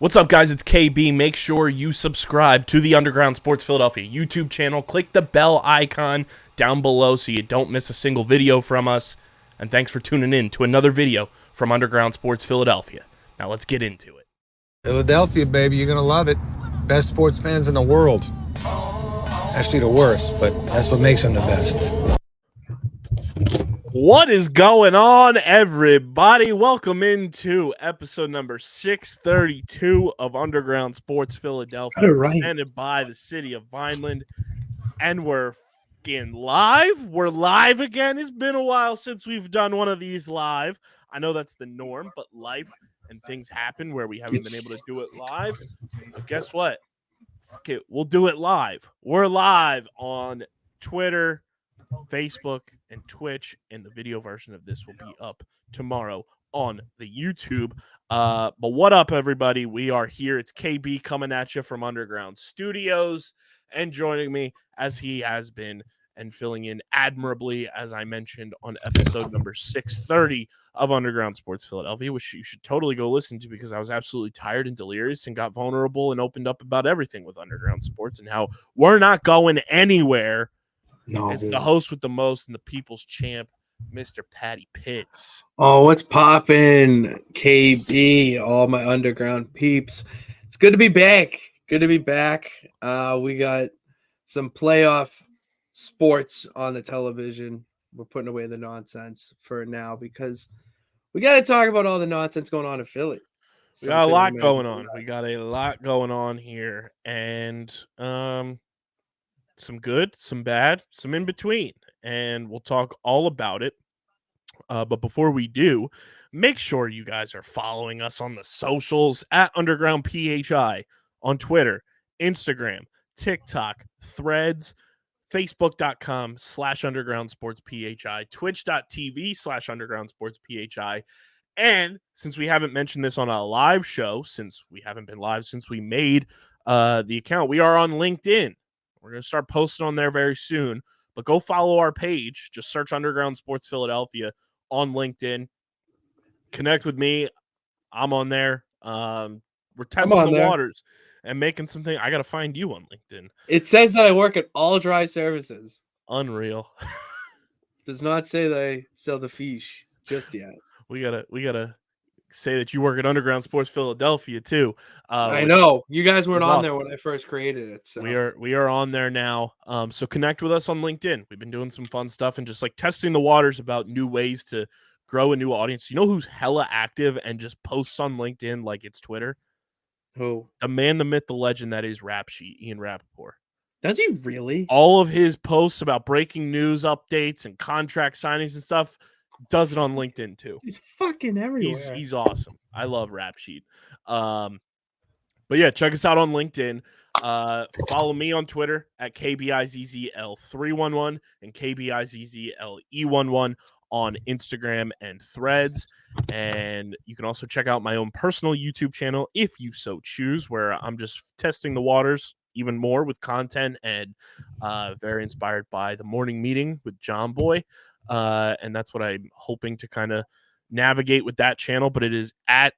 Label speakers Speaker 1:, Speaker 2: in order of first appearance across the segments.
Speaker 1: What's up, guys? It's KB. Make sure you subscribe to the Underground Sports Philadelphia YouTube channel. Click the bell icon down below so you don't miss a single video from us. And thanks for tuning in to another video from Underground Sports Philadelphia. Now let's get into it.
Speaker 2: Philadelphia, baby, you're gonna love it. Best sports fans in the world. Actually, the worst, but that's what makes them the best.
Speaker 1: What is going on, everybody? Welcome into episode number 632 of Underground Sports Philadelphia, presented by the city of Vineland. And we're fucking live. We're live again. It's been a while since we've done one of these live. I know that's the norm, but life and things happen where we haven't been able to do it live. But guess what? Okay, we'll do it live. We're live on Twitter, Facebook, and Twitch, and the video version of this will be up tomorrow on the YouTube. But what up, everybody? We are here. It's KB coming at you from Underground Studios, and joining me, as he has been, and filling in admirably, as I mentioned, on episode number 630 of Underground Sports Philadelphia, which you should totally go listen to because I was absolutely tired and delirious and got vulnerable and opened up about everything with Underground Sports and how we're not going anywhere.
Speaker 3: No.
Speaker 1: It's the host with the most and the people's champ, Mr. Patty Pitts.
Speaker 3: Oh, what's poppin'? KB, all my underground peeps. It's good to be back. Good to be back. We got some playoff sports on the television. We're putting away the nonsense for now because we got to talk about all the nonsense going on in Philly.
Speaker 1: We got a lot going on. We got a lot going on here, and some good, some bad, some in between, and we'll talk all about it. But before we do, make sure you guys are following us on the socials at Underground PHI on Twitter, Instagram, TikTok, Threads, Facebook.com/Underground Sports PHI, Twitch.tv/Underground Sports PHI. And since we haven't mentioned this on a live show, since we haven't been live since we made the account, we are on LinkedIn. We're going to start posting on there very soon. But go follow our page. Just search Underground Sports Philadelphia on LinkedIn. Connect with me. I'm on there. We're testing the waters and making something. I got to find you on LinkedIn.
Speaker 3: It says that I work at All Dry Services.
Speaker 1: Unreal.
Speaker 3: Does not say that I sell the fish just yet.
Speaker 1: We gotta say that you work at Underground Sports Philadelphia too.
Speaker 3: I know you guys weren't on there when I first created it. So
Speaker 1: we are on there now. So connect with us on LinkedIn. We've been doing some fun stuff and just like testing the waters about new ways to grow a new audience. You know who's hella active and just posts on LinkedIn like it's Twitter?
Speaker 3: Who?
Speaker 1: The man, the myth, the legend that is Rap Sheet, Ian Rappaport.
Speaker 3: Does he really?
Speaker 1: All of his posts about breaking news updates and contract signings and stuff does it on LinkedIn too.
Speaker 3: He's fucking everywhere.
Speaker 1: He's awesome. I love Rap Sheet. But yeah, check us out on LinkedIn. Follow me on Twitter at KBIZZL311 and KBIZZLE11 on Instagram and Threads. And you can also check out my own personal YouTube channel if you so choose, where I'm just testing the waters even more with content and very inspired by the morning meeting with John Boy. And that's what I'm hoping to kind of navigate with that channel. But it is at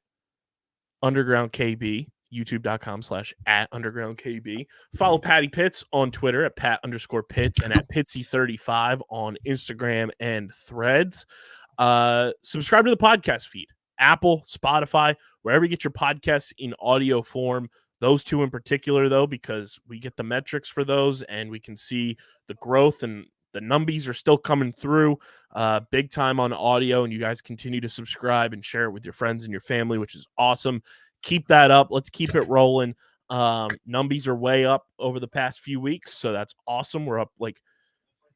Speaker 1: Underground KB, youtube.com/@UndergroundKB. Follow Patty Pitts on Twitter at Pat_Pitts and at Pitsy35 on Instagram and Threads. Subscribe to the podcast feed, Apple, Spotify, wherever you get your podcasts in audio form. Those two in particular, though, because we get the metrics for those and we can see the growth and the numbies are still coming through big time on audio, and you guys continue to subscribe and share it with your friends and your family, which is awesome. Keep that up. Let's keep it rolling. Numbies are way up over the past few weeks, so that's awesome. We're up, like,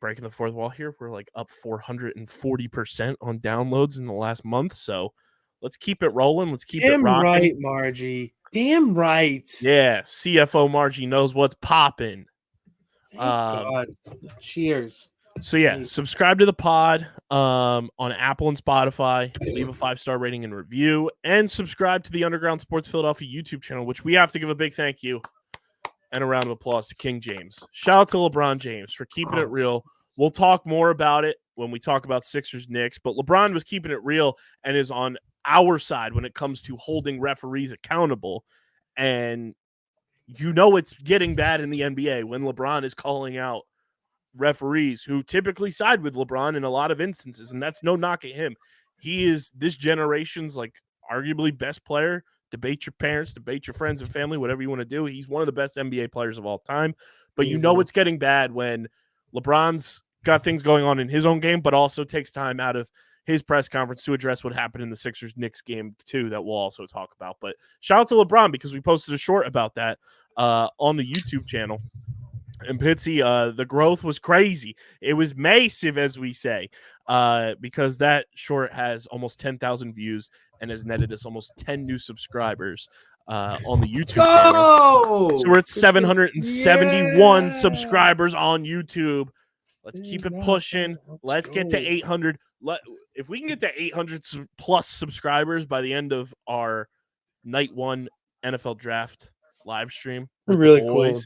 Speaker 1: breaking the fourth wall here. We're like up 440% on downloads in the last month, so let's keep it rolling. Let's keep it rocking.
Speaker 3: Damn right, Margie. Damn right.
Speaker 1: Yeah, CFO Margie knows what's popping.
Speaker 3: God. Cheers.
Speaker 1: So yeah, subscribe to the pod on Apple and Spotify. Leave a 5-star rating and review, and subscribe to the Underground Sports Philadelphia YouTube channel, which we have to give a big thank you and a round of applause to King James. Shout out to LeBron James for keeping it real. We'll talk more about it when we talk about Sixers Knicks, but LeBron was keeping it real and is on our side when it comes to holding referees accountable And you know it's getting bad in the NBA when LeBron is calling out referees who typically side with LeBron in a lot of instances, and that's no knock at him. He is this generation's like arguably best player. Debate your parents, debate your friends and family, whatever you want to do. He's one of the best NBA players of all time. But you know it's getting bad when LeBron's got things going on in his own game, but also takes time out of his press conference to address what happened in the Sixers-Knicks game too, that we'll also talk about. But shout out to LeBron because we posted a short about that on the YouTube channel. And Pitsy, the growth was crazy. It was massive, as we say, because that short has almost 10,000 views and has netted us almost 10 new subscribers on the YouTube channel. So we're at 771 subscribers on YouTube. Let's keep it pushing. Let's get to 800. If we can get to 800 plus subscribers by the end of our night one NFL draft live stream with
Speaker 3: really
Speaker 1: the boys,
Speaker 3: cool.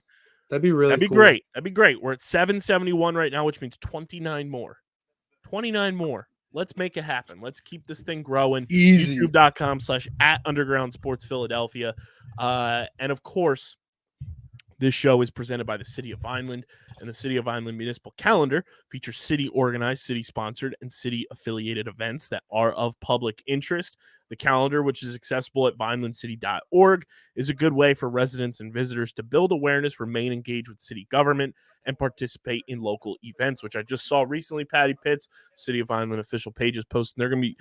Speaker 3: That'd be really cool.
Speaker 1: Great. That'd be great. We're at 771 right now, which means 29 more. 29 more. Let's make it happen. Let's keep this thing growing.
Speaker 3: Easy.
Speaker 1: YouTube.com/@undergroundsportsPhiladelphia. And of course, this show is presented by the City of Vineland, and the City of Vineland Municipal Calendar features city-organized, city-sponsored, and city-affiliated events that are of public interest. The calendar, which is accessible at vinelandcity.org, is a good way for residents and visitors to build awareness, remain engaged with city government, and participate in local events, which I just saw recently. Patty Pitts, City of Vineland official pages posting. They're going to be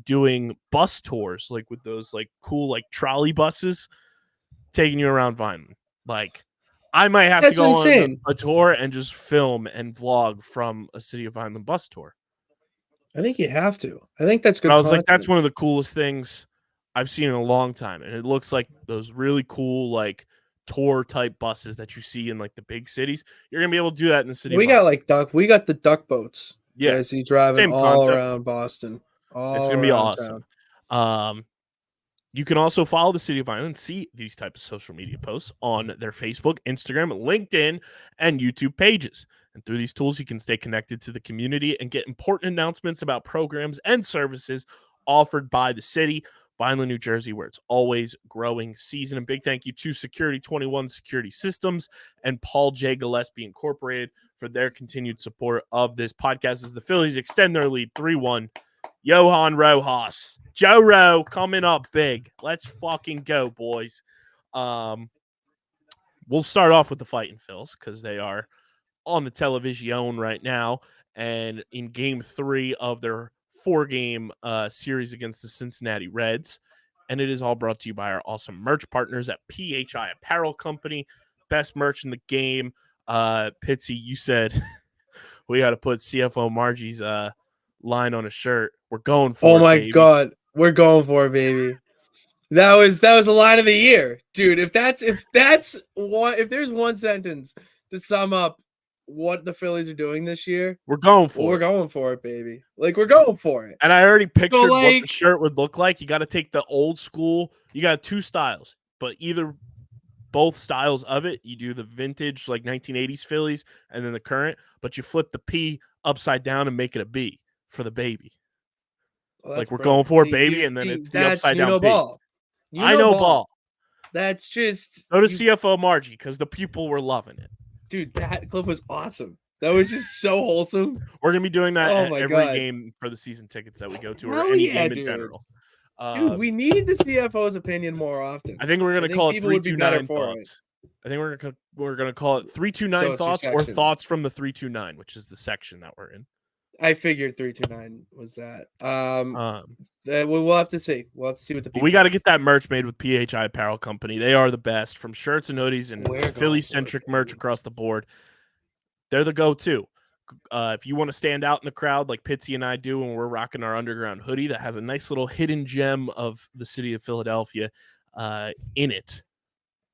Speaker 1: doing bus tours, like with those like cool like trolley buses, taking you around Vineland. Like, I might have to go on a tour and just film and vlog from a City of Vineland bus tour.
Speaker 3: I think you have to. I think that's good.
Speaker 1: I was like, that's one of the coolest things I've seen in a long time. And it looks like those really cool, like, tour type buses that you see in like the big cities. You're going to be able to do that in the city.
Speaker 3: We got the duck boats.
Speaker 1: Yeah.
Speaker 3: I see driving
Speaker 1: Same
Speaker 3: all
Speaker 1: concept.
Speaker 3: around Boston.
Speaker 1: It's going to be awesome. You can also follow the City of Vineland, see these types of social media posts on their Facebook, Instagram, LinkedIn, and YouTube pages. And through these tools, you can stay connected to the community and get important announcements about programs and services offered by the city, Vineland, New Jersey, where it's always growing season. And big thank you to Security 21 Security Systems and Paul J. Gillespie Incorporated for their continued support of this podcast as the Phillies extend their lead 3-1. Johan Rojas. Joe Rowe coming up big. Let's fucking go, boys. We'll start off with the Fighting Phils because they are on the television right now and in game 3 of their 4-game series against the Cincinnati Reds. And it is all brought to you by our awesome merch partners at PHI Apparel Company. Best merch in the game. Pitsy, you said we got to put CFO Margie's line on a shirt. We're going for it.
Speaker 3: Oh my God. We're going for it, baby. That was a line of the year, dude. If there's one sentence to sum up what the Phillies are doing this year,
Speaker 1: we're going for it.
Speaker 3: We're going for it, baby. Like, we're going for it.
Speaker 1: And I already pictured what the shirt would look like. You got to take the old school. You got 2 styles, but either both styles of it. You do the vintage like 1980s Phillies and then the current, but you flip the P upside down and make it a B for the baby. Like we're going for it, baby, and then it's the upside down ball. I know ball.
Speaker 3: That's just
Speaker 1: go to CFO Margie because the people were loving it.
Speaker 3: Dude, that clip was awesome. That was just so wholesome.
Speaker 1: We're gonna be doing that at every game for the season tickets that we go to, or any game in general.
Speaker 3: Dude, we need the CFO's opinion more often.
Speaker 1: I think we're gonna call it 329 thoughts. I think we're gonna call it 329 thoughts or thoughts from the 329, which is the section that we're in.
Speaker 3: I figured 329 was that. We'll have to see. We'll have to see what the people.
Speaker 1: We got to get that merch made with PHI Apparel Company. They are the best, from shirts and hoodies and Philly-centric merch across the board. They're the go-to. If you want to stand out in the crowd like Pitsy and I do when we're rocking our underground hoodie that has a nice little hidden gem of the city of Philadelphia in it,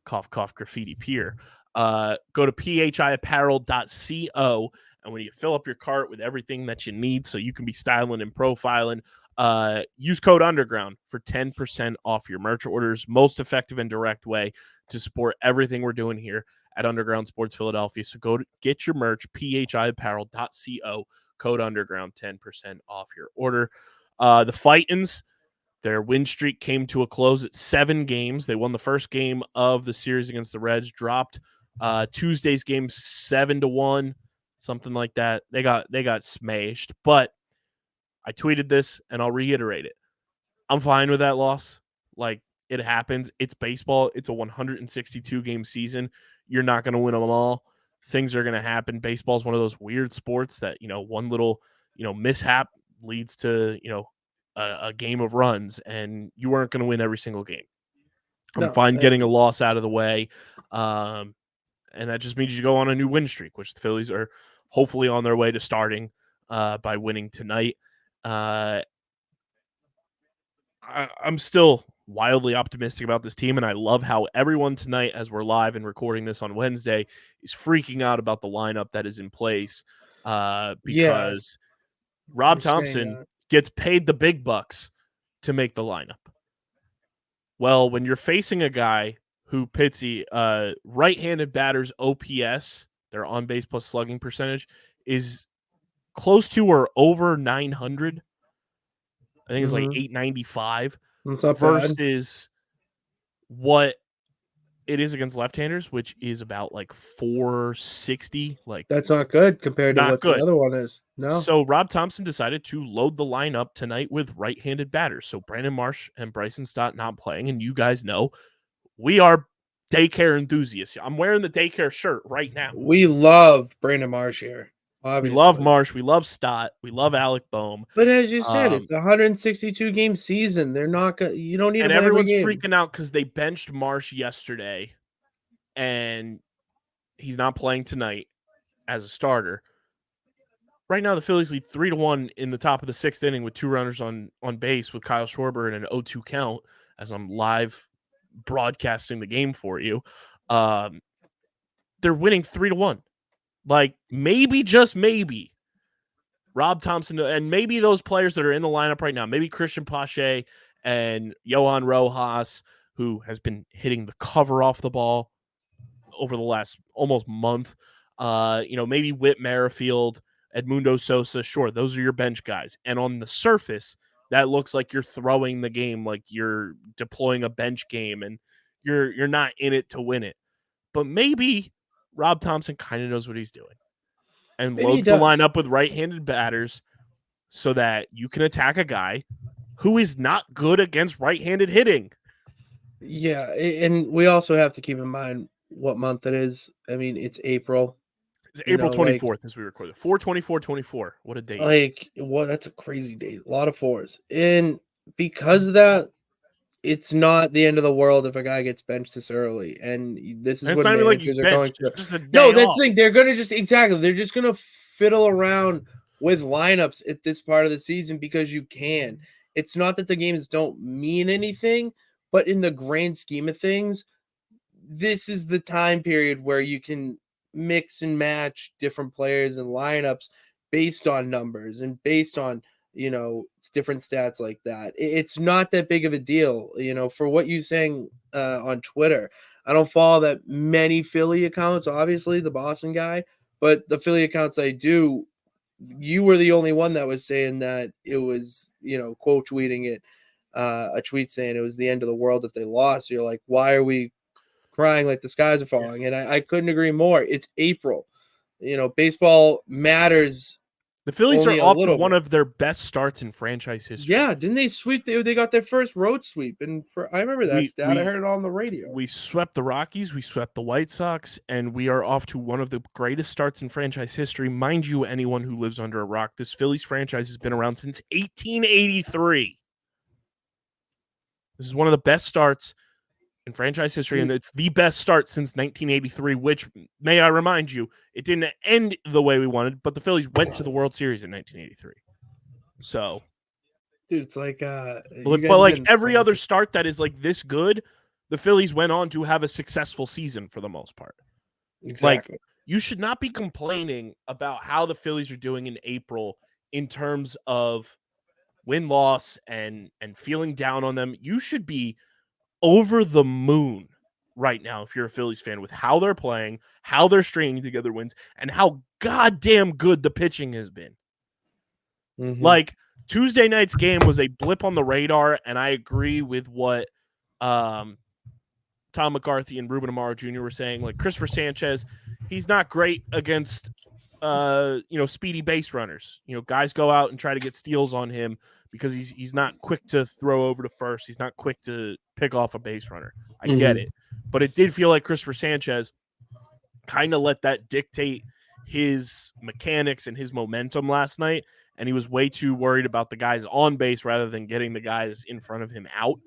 Speaker 1: cough, cough, graffiti pier, go to phiapparel.co. And when you fill up your cart with everything that you need so you can be styling and profiling, use code UNDERGROUND for 10% off your merch orders. Most effective and direct way to support everything we're doing here at Underground Sports Philadelphia. So go to get your merch, phiapparel.co, code UNDERGROUND, 10% off your order. The Fightins, Their win streak came to a close at 7 games. They won the first game of the series against the Reds, dropped Tuesday's game 7-1, something like that. They got smashed. But I tweeted this, and I'll reiterate it. I'm fine with that loss. Like, it happens. It's baseball. It's a 162-game season. You're not going to win them all. Things are going to happen. Baseball is one of those weird sports that, one little, mishap leads to, a game of runs, and you aren't going to win every single game. I'm fine getting a loss out of the way. And that just means you go on a new win streak, which the Phillies are hopefully on their way to starting by winning tonight. I'm still wildly optimistic about this team, and I love how everyone tonight, as we're live and recording this on Wednesday, is freaking out about the lineup that is in place because Rob Thompson gets paid the big bucks to make the lineup. Well, when you're facing a guy who Pitsy, right-handed batters OPS, their on-base plus slugging percentage, is close to or over 900. I think it's like 895 versus what it is against left-handers, which is about like 460. Like,
Speaker 3: that's not good compared to what the other one is. No.
Speaker 1: So Rob Thompson decided to load the lineup tonight with right-handed batters. So Brandon Marsh and Bryson Stott not playing, and you guys know we are daycare enthusiasts. I'm wearing the daycare shirt right now.
Speaker 3: We love Brandon Marsh here. Obviously.
Speaker 1: We love Marsh. We love Stott. We love Alec Boehm.
Speaker 3: But as you said, it's a 162-game season. They're not going. You don't need.
Speaker 1: And everyone's freaking out because they benched Marsh yesterday, and he's not playing tonight as a starter. Right now, the Phillies lead 3-1 in the top of the 6th inning with 2 runners on base with Kyle Schwarber and an 0-2 count as I'm live broadcasting the game for you. They're winning 3-1. Like, maybe, just maybe, Rob Thompson and maybe those players that are in the lineup right now, maybe Christian Pache and Johan Rojas, who has been hitting the cover off the ball over the last almost month. Maybe Whit Merrifield, Edmundo Sosa. Sure, those are your bench guys. And on the surface, that looks like you're throwing the game, like you're deploying a bench game, and you're not in it to win it. But maybe Rob Thompson kind of knows what he's doing and loads the lineup with right-handed batters so that you can attack a guy who is not good against right-handed hitting.
Speaker 3: Yeah, and we also have to keep in mind what month it is. I mean, it's April.
Speaker 1: It's April 24th as we record it. 4/24/24. What a date.
Speaker 3: That's a crazy date. A lot of 4s. And because of that, it's not the end of the world if a guy gets benched this early. And this is what managers are going to. No, that's the thing. They're going to they're just going to fiddle around with lineups at this part of the season because you can. It's not that the games don't mean anything, but in the grand scheme of things, this is the time period where you can mix and match different players and lineups based on numbers and based on, different stats like that. It's not that big of a deal, for what you're saying on Twitter. I don't follow that many Philly accounts, obviously, the Boston guy, but the Philly accounts I do, you were the only one that was saying that it was, quote tweeting it, a tweet saying it was the end of the world if they lost. You're like, why are we crying like the skies are falling? And I couldn't agree more. It's April. Baseball matters.
Speaker 1: The Phillies are off to one of their best starts in franchise history.
Speaker 3: Yeah, didn't they sweep? They got their first road sweep, and I remember that stat. I heard it on the radio.
Speaker 1: We swept the Rockies, we swept the White Sox, and we are off to one of the greatest starts in franchise history. Mind you, anyone who lives under a rock, this Phillies franchise has been around since 1883. This is one of the best starts in franchise history, and it's the best start since 1983, which, may I remind you, it didn't end the way we wanted, but the Phillies went to the World Series in 1983. So,
Speaker 3: dude, it's like
Speaker 1: but like every other start that is like this good, the Phillies went on to have a successful season for the most part.
Speaker 3: Exactly.
Speaker 1: Like, you should not be complaining about how the Phillies are doing in April in terms of win-loss and feeling down on them. You should be over the moon right now if you're a Phillies fan with how they're playing, how they're stringing together wins, and how goddamn good the pitching has been.
Speaker 3: Mm-hmm.
Speaker 1: Like, Tuesday night's game was a blip on the radar, and I agree with what Tom McCarthy and Ruben Amaro Jr. were saying. Like Christopher Sanchez, he's not great against speedy base runners. Guys go out and try to get steals on him because he's not quick to throw over to first. He's not quick to pick off a base runner. I get it. But it did feel like Christopher Sanchez kind of let that dictate his mechanics and his momentum last night. And he was way too worried about the guys on base rather than getting the guys in front of him out.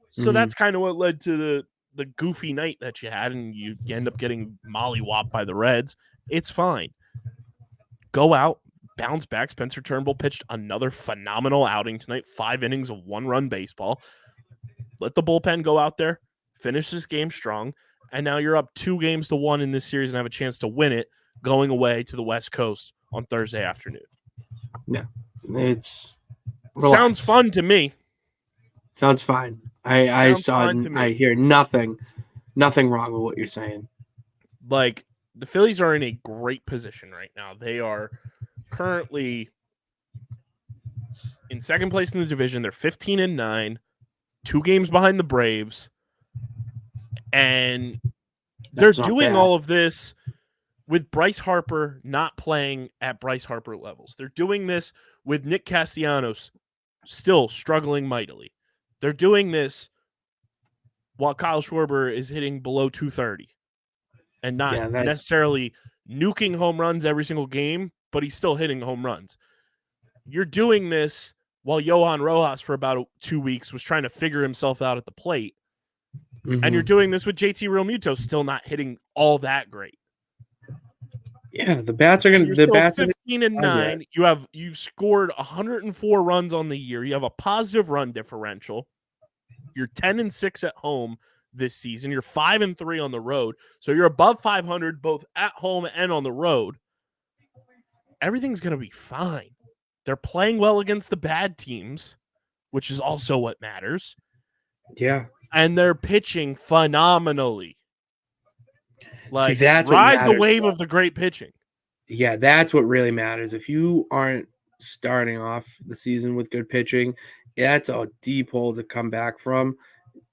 Speaker 1: So that's kind of what led to the goofy night that you had, and you end up getting mollywopped by the Reds. It's fine. Go out, bounce back. Spencer Turnbull pitched another phenomenal outing tonight, 5 innings of 1-run baseball. Let the bullpen go out there, finish this game strong, and now you're up 2-1 in this series and have a chance to win it going away to the West Coast on Thursday afternoon.
Speaker 3: Yeah, it's
Speaker 1: sounds fun to me.
Speaker 3: Sounds fine. I hear nothing wrong with what you're saying.
Speaker 1: Like, the Phillies are in a great position right now. They are currently in second place in the division. They're 15-9, 2 games behind the Braves, and they're doing all of this with Bryce Harper not playing at Bryce Harper levels. They're doing this with Nick Castellanos still struggling mightily. They're doing this while Kyle Schwarber is hitting below 230 and not necessarily nuking home runs every single game, but he's still hitting home runs. You're doing this while Johan Rojas for about 2 weeks was trying to figure himself out at the plate. And you're doing this with JT Realmuto still not hitting all that great.
Speaker 3: Yeah, the bats are going to.
Speaker 1: The bats 15-9. You've scored 104 runs on the year. You have a positive run differential. You're 10-6 at home this season. You're 5-3 on the road. So you're above 500 both at home and on the road. Everything's going to be fine. They're playing well against the bad teams, which is also what matters.
Speaker 3: Yeah.
Speaker 1: And they're pitching phenomenally. Like,
Speaker 3: see, that's
Speaker 1: ride the wave of the great pitching.
Speaker 3: Yeah, that's what really matters. If you aren't starting off the season with good pitching, that's a deep hole to come back from.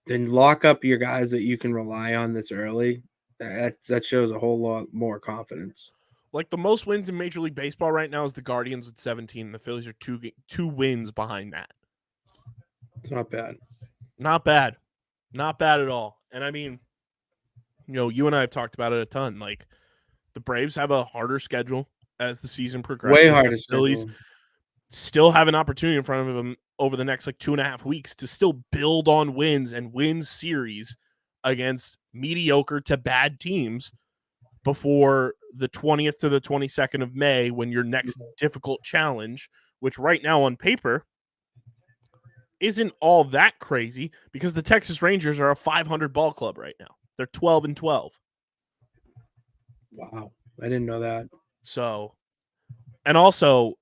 Speaker 3: Then lock up your guys that you can rely on this early. That shows a whole lot more confidence.
Speaker 1: Like, the most wins in Major League Baseball right now is the Guardians with 17, and the Phillies are two wins behind that.
Speaker 3: It's not bad.
Speaker 1: Not bad. Not bad at all. And I mean, you and I have talked about it a ton. Like, the Braves have a harder schedule as the season progresses.
Speaker 3: Way harder.
Speaker 1: The Phillies still have an opportunity in front of them over the next 2.5 weeks to still build on wins and win series against mediocre to bad teams before the 20th to the 22nd of May, when your next difficult challenge, which right now on paper isn't all that crazy because the Texas Rangers are a 500 ball club right now. They're 12-12.
Speaker 3: Wow. I didn't know that.
Speaker 1: So, and also,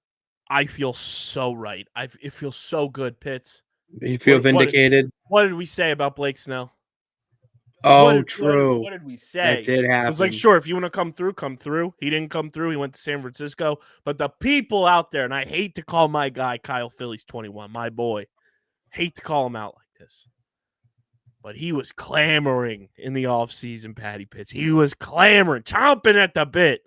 Speaker 1: I feel so right. It feels so good, Pitts.
Speaker 3: You feel vindicated?
Speaker 1: What did we say about Blake Snell?
Speaker 3: Oh, true.
Speaker 1: What did we say?
Speaker 3: That did happen.
Speaker 1: I was like, sure, if you want to come through, come through. He didn't come through. He went to San Francisco. But the people out there, and I hate to call my guy Kyle Phillies 21, my boy, hate to call him out like this, but he was clamoring in the offseason, Patty Pitts. He was clamoring, chomping at the bit.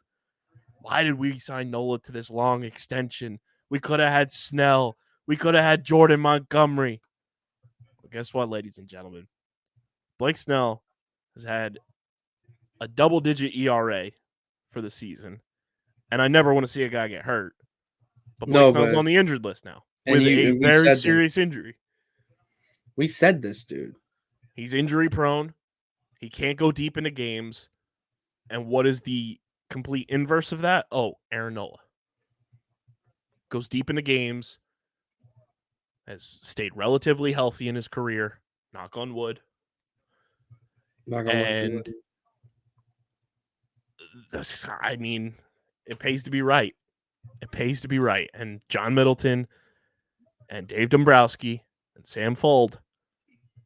Speaker 1: Why did we sign Nola to this long extension? We could have had Snell. We could have had Jordan Montgomery. Well, guess what, ladies and gentlemen? Blake Snell has had a double-digit ERA for the season, and I never want to see a guy get hurt. But Blake Snell's on the injured list now with a very serious injury.
Speaker 3: We said this, dude.
Speaker 1: He's injury-prone. He can't go deep into games. And what is the complete inverse of that? Oh, Aaron Nola. Goes deep into games. Has stayed relatively healthy in his career. Knock on wood. And I mean, it pays to be right. It pays to be right. And John Middleton and Dave Dombrowski and Sam Fold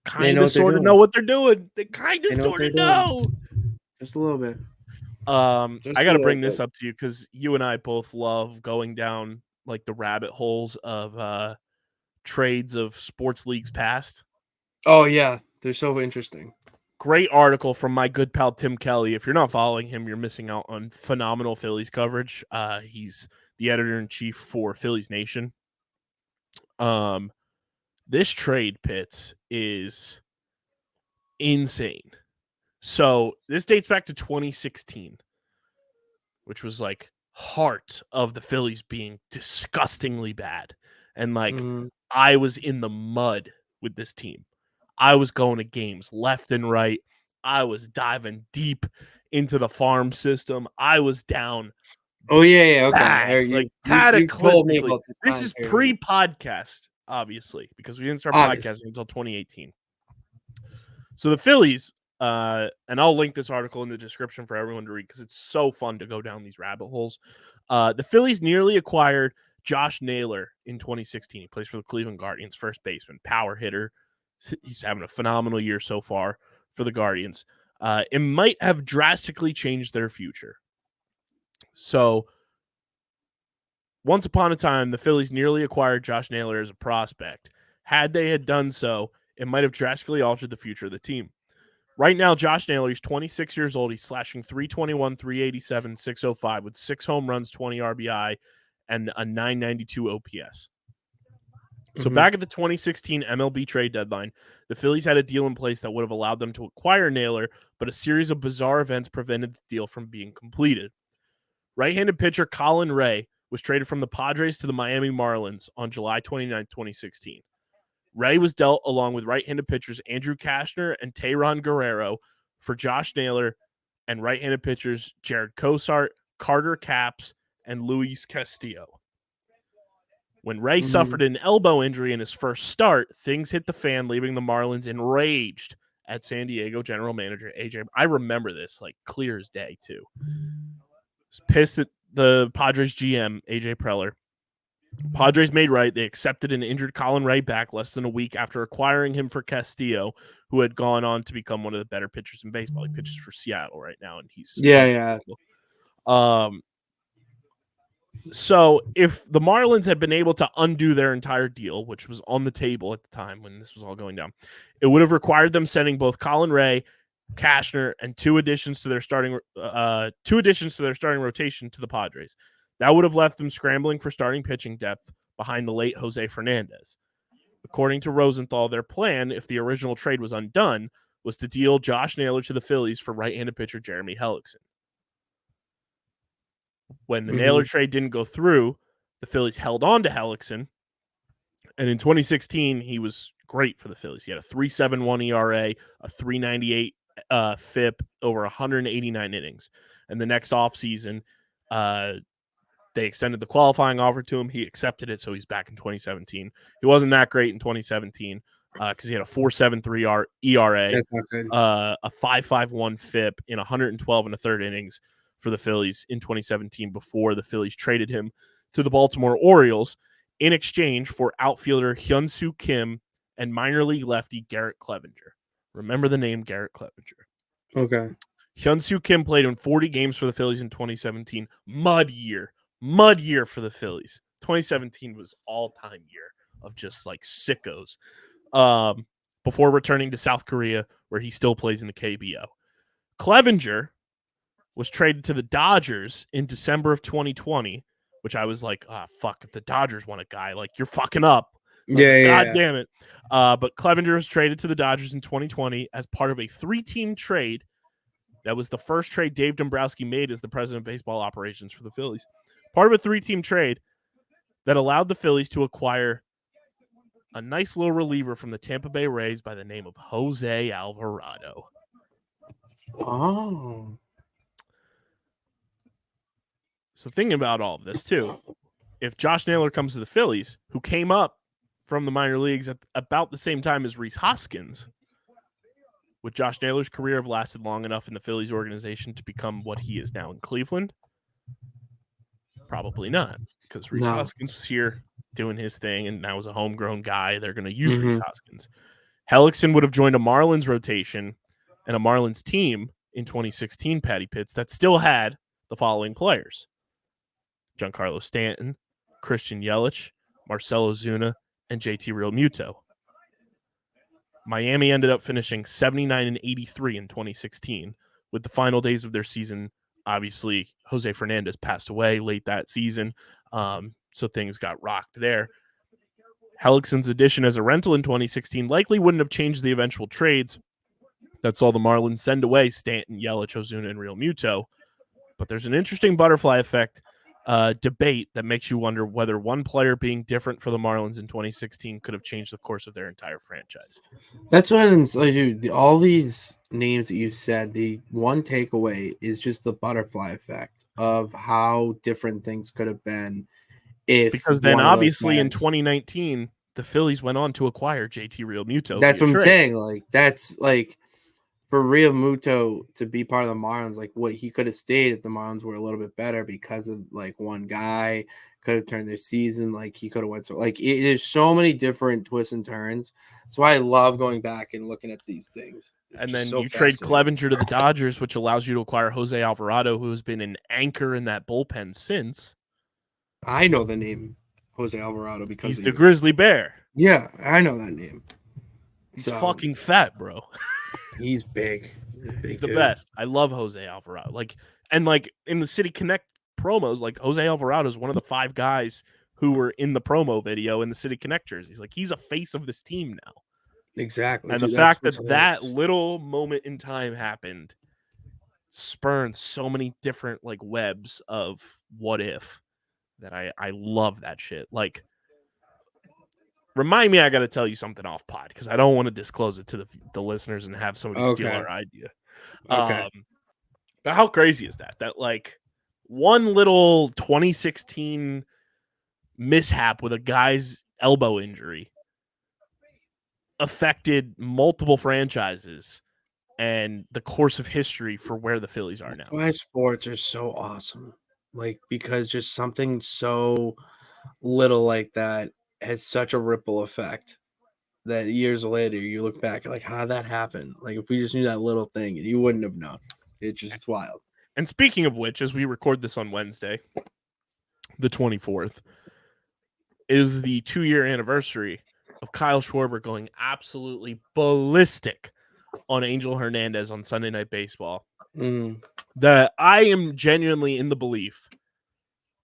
Speaker 1: kind of sort of know what they're doing. They kind of sort of know.
Speaker 3: Just a little bit.
Speaker 1: I got to bring this up to you because you and I both love going down like the rabbit holes of trades of sports leagues past.
Speaker 3: Oh yeah, they're so interesting.
Speaker 1: Great article from my good pal Tim Kelly. If you're not following him, you're missing out on phenomenal Phillies coverage. He's the editor-in-chief for Phillies Nation. This trade, Pitts, is insane. So this dates back to 2016, which was like heart of the Phillies being disgustingly bad. And like I was in the mud with this team. I was going to games left and right. I was diving deep into the farm system. I was down.
Speaker 3: Oh yeah, okay.
Speaker 1: Bad, like cataclysmically. This is pre-podcast, obviously, because we didn't start podcasting until 2018. So the Phillies, and I'll link this article in the description for everyone to read because it's so fun to go down these rabbit holes. The Phillies nearly acquired Josh Naylor in 2016. He plays for the Cleveland Guardians, first baseman, power hitter. He's having a phenomenal year so far for the Guardians. It might have drastically changed their future. So once upon a time, the Phillies nearly acquired Josh Naylor as a prospect. Had they had done so, it might have drastically altered the future of the team. Right now, Josh Naylor, he's 26 years old. He's slashing 321, 387, 605 with 6 home runs, 20 RBI, and a 992 OPS. So back at the 2016 MLB trade deadline, the Phillies had a deal in place that would have allowed them to acquire Naylor, but a series of bizarre events prevented the deal from being completed. Right-handed pitcher Colin Ray was traded from the Padres to the Miami Marlins on July 29, 2016. Ray was dealt along with right-handed pitchers Andrew Cashner and Tayron Guerrero for Josh Naylor and right-handed pitchers Jared Cosart, Carter Capps, and Luis Castillo. When Ray suffered an elbow injury in his first start, things hit the fan, leaving the Marlins enraged at San Diego general manager AJ. I remember this like clear as day, too. Was pissed at the Padres GM, AJ Preller. Padres made right. They accepted an injured Colin Ray back less than a week after acquiring him for Castillo, who had gone on to become one of the better pitchers in baseball. He pitches for Seattle right now, and he's So if the Marlins had been able to undo their entire deal, which was on the table at the time when this was all going down, it would have required them sending both Colin Ray, Cashner, and two additions to their starting rotation to the Padres. That would have left them scrambling for starting pitching depth behind the late Jose Fernandez. According to Rosenthal, their plan, if the original trade was undone, was to deal Josh Naylor to the Phillies for right-handed pitcher Jeremy Hellickson. When the Naylor trade didn't go through, the Phillies held on to Hellickson. And in 2016, he was great for the Phillies. He had a 3.71 ERA, a 3.98 FIP, over 189 innings. And the next offseason, they extended the qualifying offer to him. He accepted it, so he's back in 2017. He wasn't that great in 2017 because he had a 4.73 ERA, a 5.51 FIP in 112 and a third innings for the Phillies in 2017 before the Phillies traded him to the Baltimore Orioles in exchange for outfielder Hyun-Soo Kim and minor league lefty Garrett Clevenger. Remember the name Garrett Clevenger.
Speaker 3: Okay.
Speaker 1: Hyun-Soo Kim played in 40 games for the Phillies in 2017. Mud year for the Phillies. 2017 was all-time year of just like sickos. Before returning to South Korea, where he still plays in the KBO. Clevenger was traded to the Dodgers in December of 2020, which I was like, fuck, if the Dodgers want a guy, like, you're fucking up. God damn it. But Clevenger was traded to the Dodgers in 2020 as part of a 3-team trade. That was the first trade Dave Dombrowski made as the president of baseball operations for the Phillies. Part of a 3-team trade that allowed the Phillies to acquire a nice little reliever from the Tampa Bay Rays by the name of Jose Alvarado.
Speaker 3: Oh.
Speaker 1: So thinking about all of this, too, if Josh Naylor comes to the Phillies, who came up from the minor leagues at about the same time as Rhys Hoskins, would Josh Naylor's career have lasted long enough in the Phillies organization to become what he is now in Cleveland? Probably not, because Rhys Hoskins was here doing his thing, and now as a homegrown guy, they're going to use Rhys Hoskins. Hellickson would have joined a Marlins rotation and a Marlins team in 2016, Patty Pitts, that still had the following players: Giancarlo Stanton, Christian Yelich, Marcell Ozuna, and JT Realmuto. Miami ended up finishing 79-83 in 2016. With the final days of their season, obviously, Jose Fernandez passed away late that season, so things got rocked there. Hellickson's addition as a rental in 2016 likely wouldn't have changed the eventual trades that saw the Marlins send away Stanton, Yelich, Ozuna, and Realmuto. But there's an interesting butterfly effect debate that makes you wonder whether one player being different for the Marlins in 2016 could have changed the course of their entire franchise.
Speaker 3: That's what I'm like, dude. All these names that you said, the one takeaway is just the butterfly effect of how different things could have been if
Speaker 1: because then
Speaker 3: one of those
Speaker 1: obviously in
Speaker 3: guys-
Speaker 1: 2019 the Phillies went on to acquire JT Realmuto.
Speaker 3: That's what I'm
Speaker 1: trade.
Speaker 3: saying. Like that's like for Realmuto to be part of the Marlins, like what he could have stayed if the Marlins were a little bit better because of like one guy could have turned their season. Like he could have went so like there's so many different twists and turns. That's why I love going back and looking at these things.
Speaker 1: And then you trade Clevenger to the Dodgers, which allows you to acquire Jose Alvarado, who has been an anchor in that bullpen since.
Speaker 3: I know the name Jose Alvarado because
Speaker 1: he's the Grizzly Bear.
Speaker 3: Yeah, I know that name.
Speaker 1: He's fucking fat, bro.
Speaker 3: He's big.
Speaker 1: He's the best. I love Jose Alvarado. Like in the City Connect promos, like Jose Alvarado is one of the 5 guys who were in the promo video in the City Connect jerseys. Like he's a face of this team now.
Speaker 3: Exactly.
Speaker 1: And the fact that little moment in time happened spurned so many different like webs of what if that I love that shit. Like, remind me I got to tell you something off pod because I don't want to disclose it to the listeners and have somebody steal our idea.
Speaker 3: Okay.
Speaker 1: But how crazy is that? That like one little 2016 mishap with a guy's elbow injury affected multiple franchises and the course of history for where the Phillies are now.
Speaker 3: That's why sports are so awesome. Like, because just something so little like that has such a ripple effect that years later you look back like, how did that happen? Like, if we just knew that little thing, you wouldn't have known. It's just wild.
Speaker 1: And speaking of which, as we record this on Wednesday, the 24th, is the 2-year anniversary of Kyle Schwarber going absolutely ballistic on Angel Hernandez on Sunday Night Baseball. That I am genuinely in the belief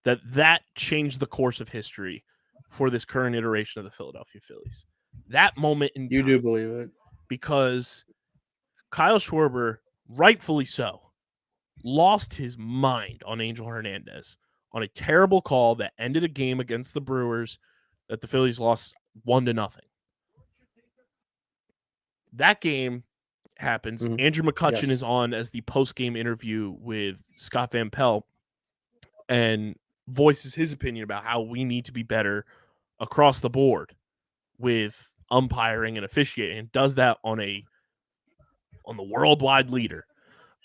Speaker 1: that changed the course of history for this current iteration of the Philadelphia Phillies. That moment in time.
Speaker 3: You do believe it.
Speaker 1: Because Kyle Schwarber, rightfully so, lost his mind on Angel Hernandez on a terrible call that ended a game against the Brewers that the Phillies lost 1-0. That game happens.
Speaker 3: Mhm.
Speaker 1: Andrew McCutchen is on as the post-game interview with Scott Van Pelt and voices his opinion about how we need to be better across the board with umpiring and officiating, and does that on the worldwide leader.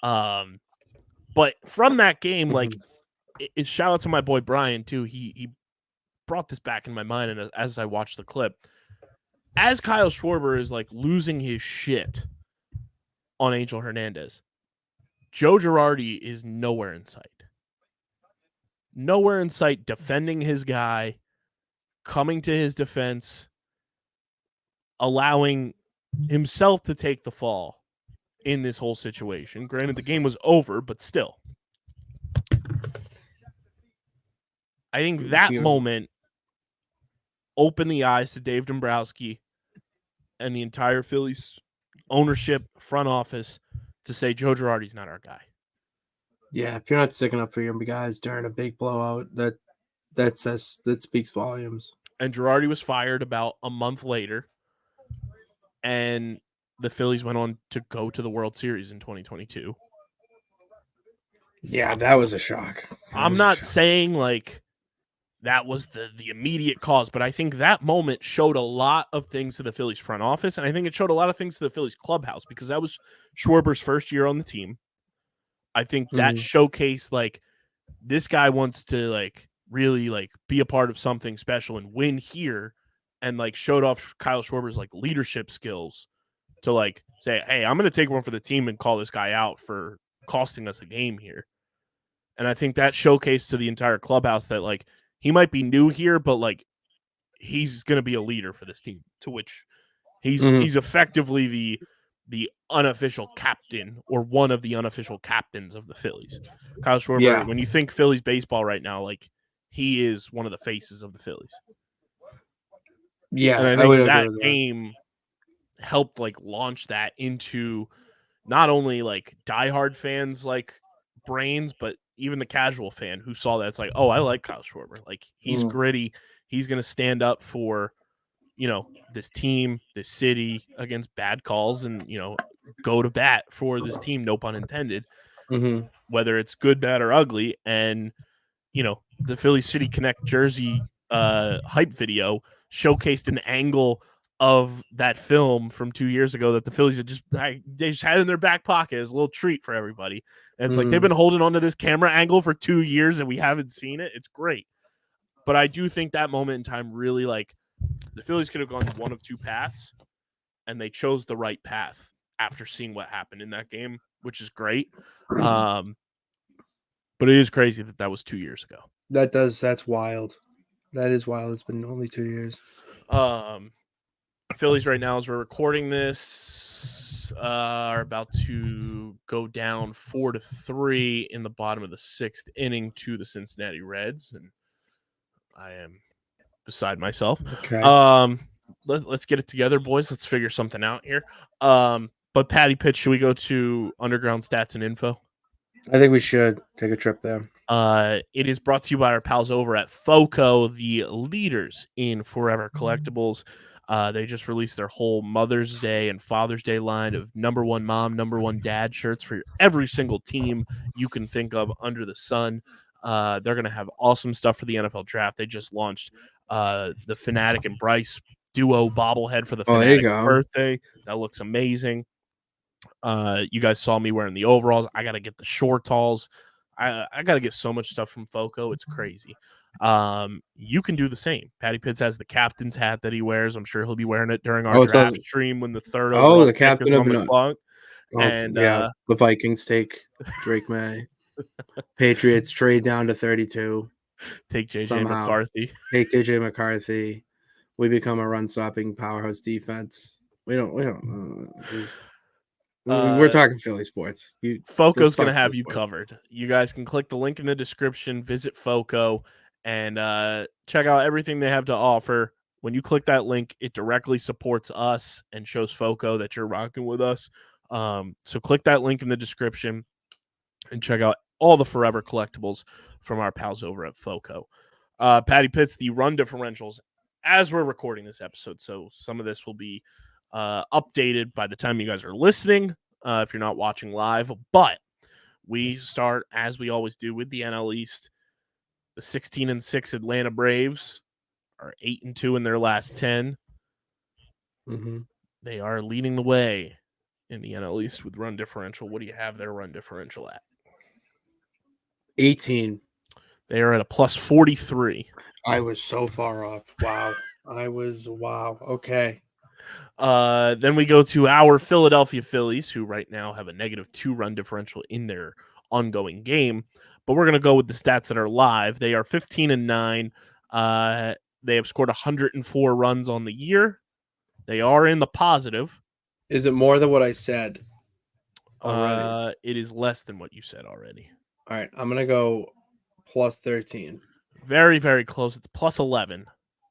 Speaker 1: But from that game, like, it shout out to my boy Brian too. He brought this back in my mind, and as I watched the clip, as Kyle Schwarber is like losing his shit on Angel Hernandez, Joe Girardi is nowhere in sight. Nowhere in sight, defending his guy, coming to his defense, allowing himself to take the fall in this whole situation. Granted, the game was over, but still. I think that moment opened the eyes to Dave Dombrowski and the entire Phillies ownership, front office, to say Joe Girardi's not our guy.
Speaker 3: Yeah, if you're not sticking up for your guys during a big blowout, that speaks volumes.
Speaker 1: And Girardi was fired about a month later, and the Phillies went on to go to the World Series in 2022.
Speaker 3: Yeah, that was a shock.
Speaker 1: I'm not saying like that was the immediate cause, but I think that moment showed a lot of things to the Phillies front office, and I think it showed a lot of things to the Phillies clubhouse, because that was Schwarber's first year on the team. I think that showcased like this guy wants to like really like be a part of something special and win here, and like showed off Kyle Schwarber's like leadership skills to like say, hey, I'm going to take one for the team and call this guy out for costing us a game here. And I think that showcased to the entire clubhouse that like he might be new here, but like he's going to be a leader for this team, to which he's effectively the unofficial captain or one of the unofficial captains of the Phillies. Kyle Schwarber, when you think Phillies baseball right now, like he is one of the faces of the Phillies.
Speaker 3: Yeah,
Speaker 1: and I think that game helped like launch that into not only like diehard fans like brains, but even the casual fan who saw that. It's like, oh, I like Kyle Schwarber. Like he's gritty. He's going to stand up for, this team, this city against bad calls and, go to bat for this team. No pun intended, whether it's good, bad, or ugly. And, the Philly City Connect jersey hype video showcased an angle of that film from 2 years ago that the Phillies they just had in their back pocket as a little treat for everybody. And it's like they've been holding on to this camera angle for 2 years and we haven't seen it. It's great. But I do think that moment in time really, like, the Phillies could have gone one of two paths, and they chose the right path after seeing what happened in that game, which is great. But it is crazy that was 2 years ago.
Speaker 3: That's wild. That is wild. It's been only 2 years.
Speaker 1: Phillies right now, as we're recording this, are about to go down 4-3 in the bottom of the 6th inning to the Cincinnati Reds, and I am beside myself.
Speaker 3: Okay.
Speaker 1: Let's get it together, boys. Let's figure something out here. But Patty Pitch, should we go to Underground Stats and Info?
Speaker 3: I think we should take a trip there.
Speaker 1: It is brought to you by our pals over at FOCO, the leaders in forever collectibles. They just released their whole Mother's Day and Father's Day line of number one mom, number one dad shirts for every single team you can think of under the sun. They're going to have awesome stuff for the NFL draft. They just launched the Fanatic and Bryce duo bobblehead for the Fanatic birthday. That looks amazing. You guys saw me wearing the overalls. I got to get the shortalls. I got to get so much stuff from FOCO. It's crazy. You can do the same. Patty Pitts has the captain's hat that he wears. I'm sure he'll be wearing it during our draft stream when the third overall
Speaker 3: the captain
Speaker 1: is on the clock.
Speaker 3: The Vikings take Drake May. Patriots trade down to 32.
Speaker 1: Take JJ McCarthy.
Speaker 3: Take JJ McCarthy. We become a run-stopping powerhouse defense. We don't. We're talking Philly sports.
Speaker 1: FOCO's going to have you covered. You guys can click the link in the description, visit FOCO, and check out everything they have to offer. When you click that link, it directly supports us and shows FOCO that you're rocking with us. So click that link in the description and check out all the forever collectibles from our pals over at FOCO. Patty Pitts, the run differentials as we're recording this episode. So some of this will be updated by the time you guys are listening, if you're not watching live. But we start, as we always do, with the NL East. The 16-6 Atlanta Braves are 8-2 in their last 10. They are leading the way in the NL East with run differential. What do you have their run differential at?
Speaker 3: 18.
Speaker 1: They are at a plus 43.
Speaker 3: I was so far off. Wow. Okay.
Speaker 1: Then we go to our Philadelphia Phillies, who right now have a -2 run differential in their ongoing game. But we're going to go with the stats that are live. They are 15-9. They have scored 104 runs on the year. They are in the positive.
Speaker 3: Is it more than what I said already?
Speaker 1: It is less than what you said already.
Speaker 3: All right. I'm going to go plus 13.
Speaker 1: Very, very close. It's plus 11.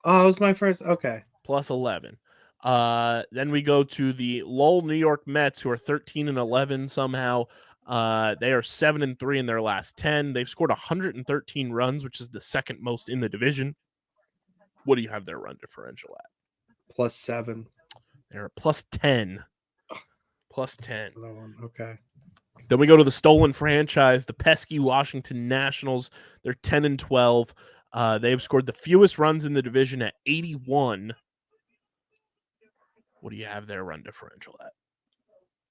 Speaker 3: Oh, it was my first. Okay.
Speaker 1: Plus 11. Then we go to the Lowell New York Mets, who are 13-11 somehow. They are 7-3 in their last 10. They've scored 113 runs, which is the second most in the division. What do you have their run differential at?
Speaker 3: Plus 7.
Speaker 1: They're at plus 10. Plus 10.
Speaker 3: Okay.
Speaker 1: Then we go to the stolen franchise, the pesky Washington Nationals. They're 10-12. They have scored the fewest runs in the division at 81. What do you have their run differential at?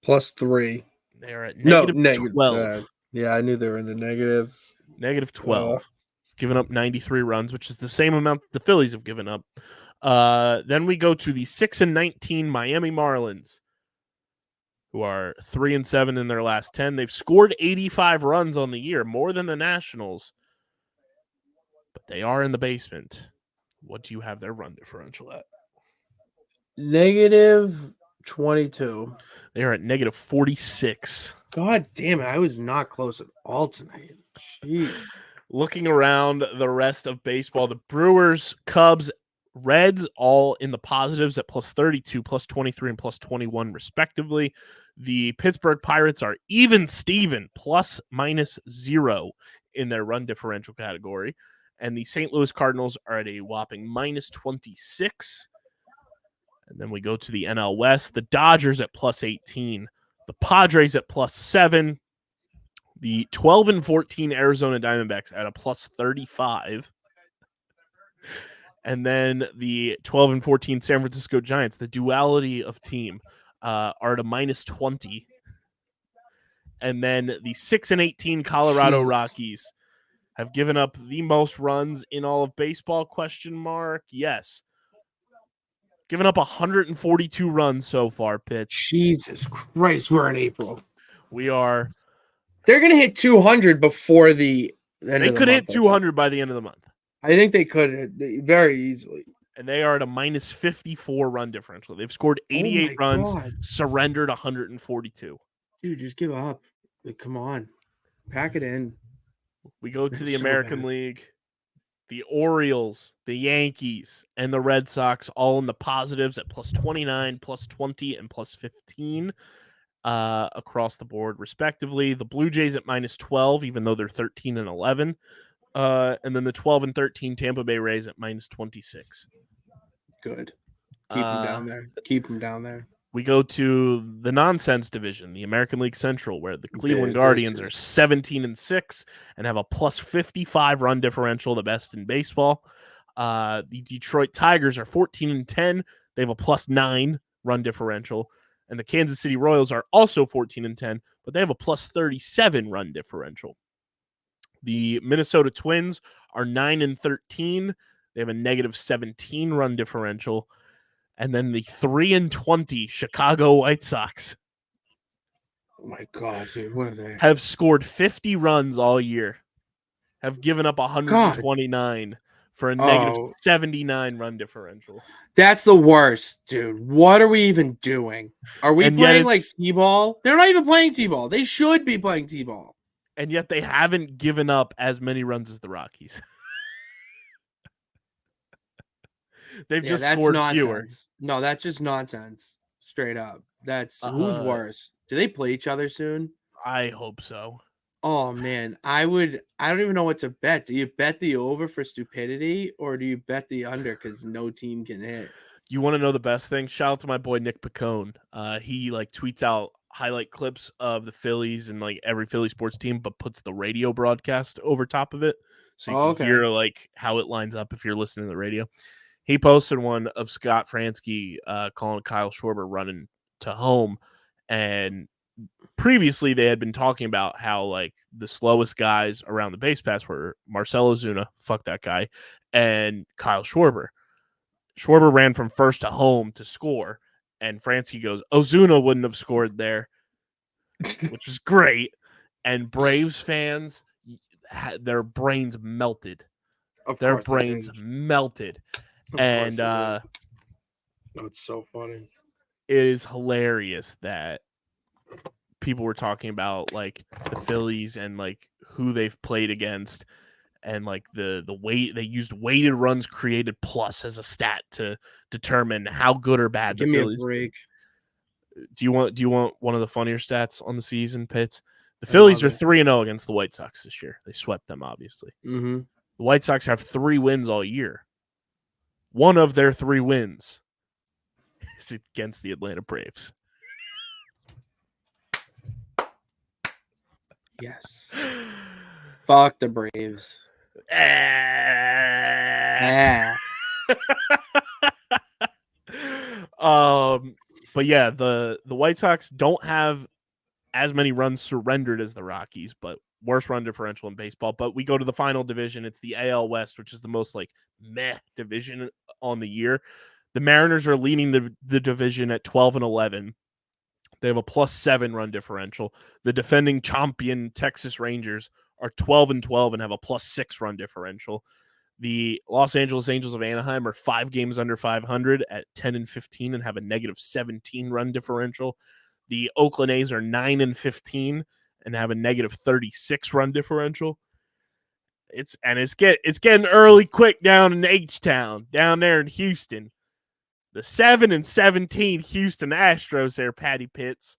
Speaker 3: Plus 3.
Speaker 1: They're at negative 12.
Speaker 3: Yeah, I knew they were in the negatives.
Speaker 1: Negative 12. Giving up 93 runs, which is the same amount the Phillies have given up. Then we go to the 6-19 Miami Marlins, who are 3-7 in their last 10. They've scored 85 runs on the year, more than the Nationals. But they are in the basement. What do you have their run differential at?
Speaker 3: -22.
Speaker 1: They are at -46.
Speaker 3: God damn it. I was not close at all tonight. Jeez.
Speaker 1: Looking around the rest of baseball, the Brewers, Cubs, Reds all in the positives at +32, +23, and +21 respectively. The Pittsburgh Pirates are even Steven, ±0 in their run differential category. And the St. Louis Cardinals are at a whopping -26. And then we go to the NL West. The Dodgers at +18. The Padres at +7. The 12-14 Arizona Diamondbacks at a +35. And then the 12-14 San Francisco Giants, the duality of team, are at a -20. And then the 6-18 Colorado Rockies have given up the most runs in all of baseball, ? Yes. Given up 142 runs so far, Pitch.
Speaker 3: Jesus Christ, we're in April.
Speaker 1: We are.
Speaker 3: They're going to hit 200 before the end of the month.
Speaker 1: They could hit 200 by the end of the month.
Speaker 3: I think they could very easily.
Speaker 1: And they are at a -54 run differential. They've scored 88 runs, surrendered 142.
Speaker 3: Dude, just give up. Like, come on. Pack it in.
Speaker 1: We go to the American League. The Orioles, the Yankees, and the Red Sox all in the positives at +29, +20, and +15 across the board, respectively. The Blue Jays at -12, even though they're 13-11. And then the 12-13 Tampa Bay Rays at -26.
Speaker 3: Good. Keep them down there. Keep them down there.
Speaker 1: We go to the nonsense division, the American League Central, where the Cleveland Guardians are 17-6 and have a +55 run differential, the best in baseball. The Detroit Tigers are 14-10. They have a +9 run differential. And the Kansas City Royals are also 14-10, but they have a +37 run differential. The Minnesota Twins are 9-13. They have a -17 run differential. And then the 3-20 Chicago White Sox.
Speaker 3: Oh my God, dude, what are they?
Speaker 1: Have scored 50 runs all year. Have given up 129 for a -79 run differential.
Speaker 3: That's the worst, dude. What are we even doing? Are we playing like T-ball? They're not even playing T-ball. They should be playing T-ball.
Speaker 1: And yet they haven't given up as many runs as the Rockies. They've just scored fewer.
Speaker 3: No, that's just nonsense. Straight up. That's who's worse. Do they play each other soon?
Speaker 1: I hope so.
Speaker 3: Oh man, I don't even know what to bet. Do you bet the over for stupidity or do you bet the under because no team can hit?
Speaker 1: You want to know the best thing? Shout out to my boy Nick Picone. He tweets out highlight clips of the Phillies and every Philly sports team, but puts the radio broadcast over top of it. So you can hear how it lines up if you're listening to the radio. He posted one of Scott Fransky calling Kyle Schwarber running to home. And previously they had been talking about how the slowest guys around the base pass were Marcell Ozuna, fuck that guy, and Kyle Schwarber. Schwarber ran from first to home to score. And Fransky goes, Ozuna wouldn't have scored there, which is great. And Braves fans, their brains melted. Their brains melted. And
Speaker 3: it's so funny.
Speaker 1: It is hilarious that people were talking about the Phillies and who they've played against and the weight they used weighted runs created plus as a stat to determine how good or bad the Phillies.
Speaker 3: Give me a break.
Speaker 1: Do you want one of the funnier stats on the season, Pitts? The Phillies are 3-0 against the White Sox this year. They swept them, obviously.
Speaker 3: Mm-hmm.
Speaker 1: The White Sox have 3 wins all year. One of their 3 wins is against the Atlanta Braves.
Speaker 3: Yes. Fuck the Braves.
Speaker 1: But yeah, the White Sox don't have as many runs surrendered as the Rockies, but worst run differential in baseball. But we go to the final division. It's the AL West, which is the most meh division on the year. The Mariners are leading the division at 12-11. They have a +7 run differential. The defending champion Texas Rangers are 12-12 and have a +6 run differential. The Los Angeles Angels of Anaheim are 5 games under 500 at 10-15 and have a negative 17 run differential. The Oakland A's are 9-15 and have a negative 36 run differential. It's getting early quick down in H-Town, down there in Houston. The 7-17 Houston Astros there, Patty Pitts.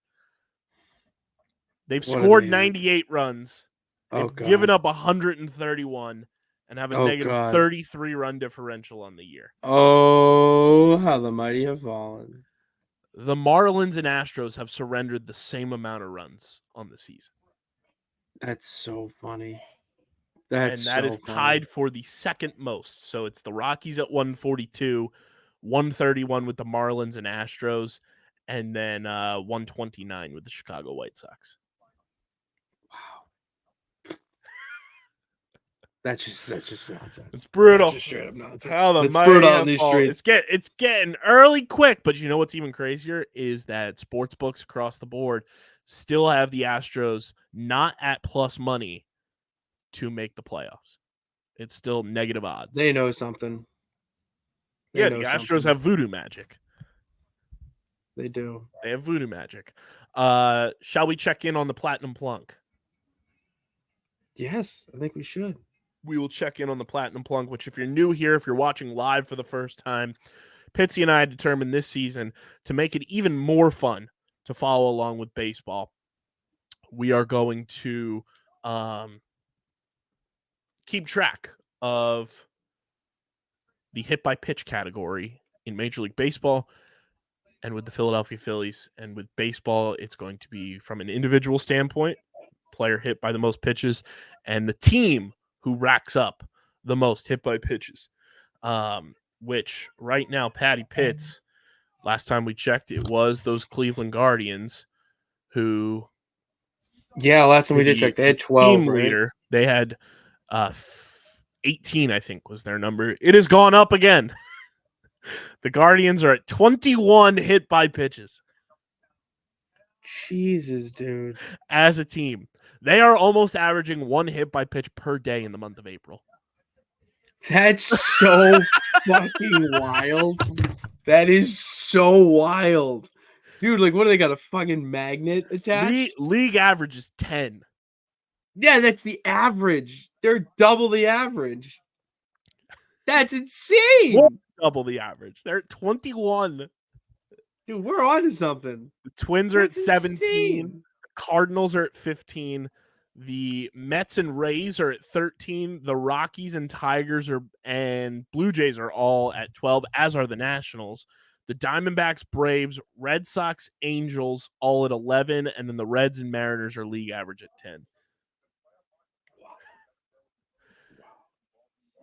Speaker 1: They've scored 98 runs. They've given up 131 and have a negative 33 run differential on the year.
Speaker 3: Oh, how the mighty have fallen.
Speaker 1: The Marlins and Astros have surrendered the same amount of runs on the season.
Speaker 3: That's so funny.
Speaker 1: That is tied for the second most. So it's the Rockies at 142, 131 with the Marlins and Astros, and then 129 with the Chicago White Sox.
Speaker 3: Wow. That's just nonsense.
Speaker 1: It's brutal.
Speaker 3: That's just straight up nonsense.
Speaker 1: It's brutal on these streets. It's getting early quick, but you know what's even crazier is that sports books across the board still have the Astros not at plus money to make the playoffs. It's still negative odds.
Speaker 3: They know something.
Speaker 1: The Astros have voodoo magic.
Speaker 3: They do.
Speaker 1: They have voodoo magic. Shall we check in on the Platinum Plunk?
Speaker 3: Yes, I think we should.
Speaker 1: We will check in on the Platinum Plunk, which if you're new here, if you're watching live for the first time, Pitsy and I determined this season to make it even more fun to follow along with baseball. We are going to keep track of the hit by pitch category in Major League Baseball and with the Philadelphia Phillies. And with baseball, it's going to be from an individual standpoint, player hit by the most pitches, and the team who racks up the most hit by pitches, which right now, Patty Pitts, last time we checked, it was those Cleveland Guardians who...
Speaker 3: Yeah, last time we did check, they had 12,
Speaker 1: team
Speaker 3: right?
Speaker 1: leader, they had 18, I think, was their number. It has gone up again. The Guardians are at 21 hit by pitches.
Speaker 3: Jesus, dude.
Speaker 1: As a team. They are almost averaging 1 hit by pitch per day in the month of April.
Speaker 3: That's so fucking wild. That is so wild. Dude, like, what do they got, a fucking magnet attached?
Speaker 1: League average is 10.
Speaker 3: Yeah, that's the average. They're double the average. That's insane.
Speaker 1: Double the average. They're at 21.
Speaker 3: Dude, we're on to something.
Speaker 1: The Twins are
Speaker 3: That's
Speaker 1: at 17.
Speaker 3: insane.
Speaker 1: The Cardinals are at 15. The Mets and Rays are at 13. The Rockies and Tigers and Blue Jays are all at 12, as are the Nationals. The Diamondbacks, Braves, Red Sox, Angels all at 11, and then the Reds and Mariners are league average at 10.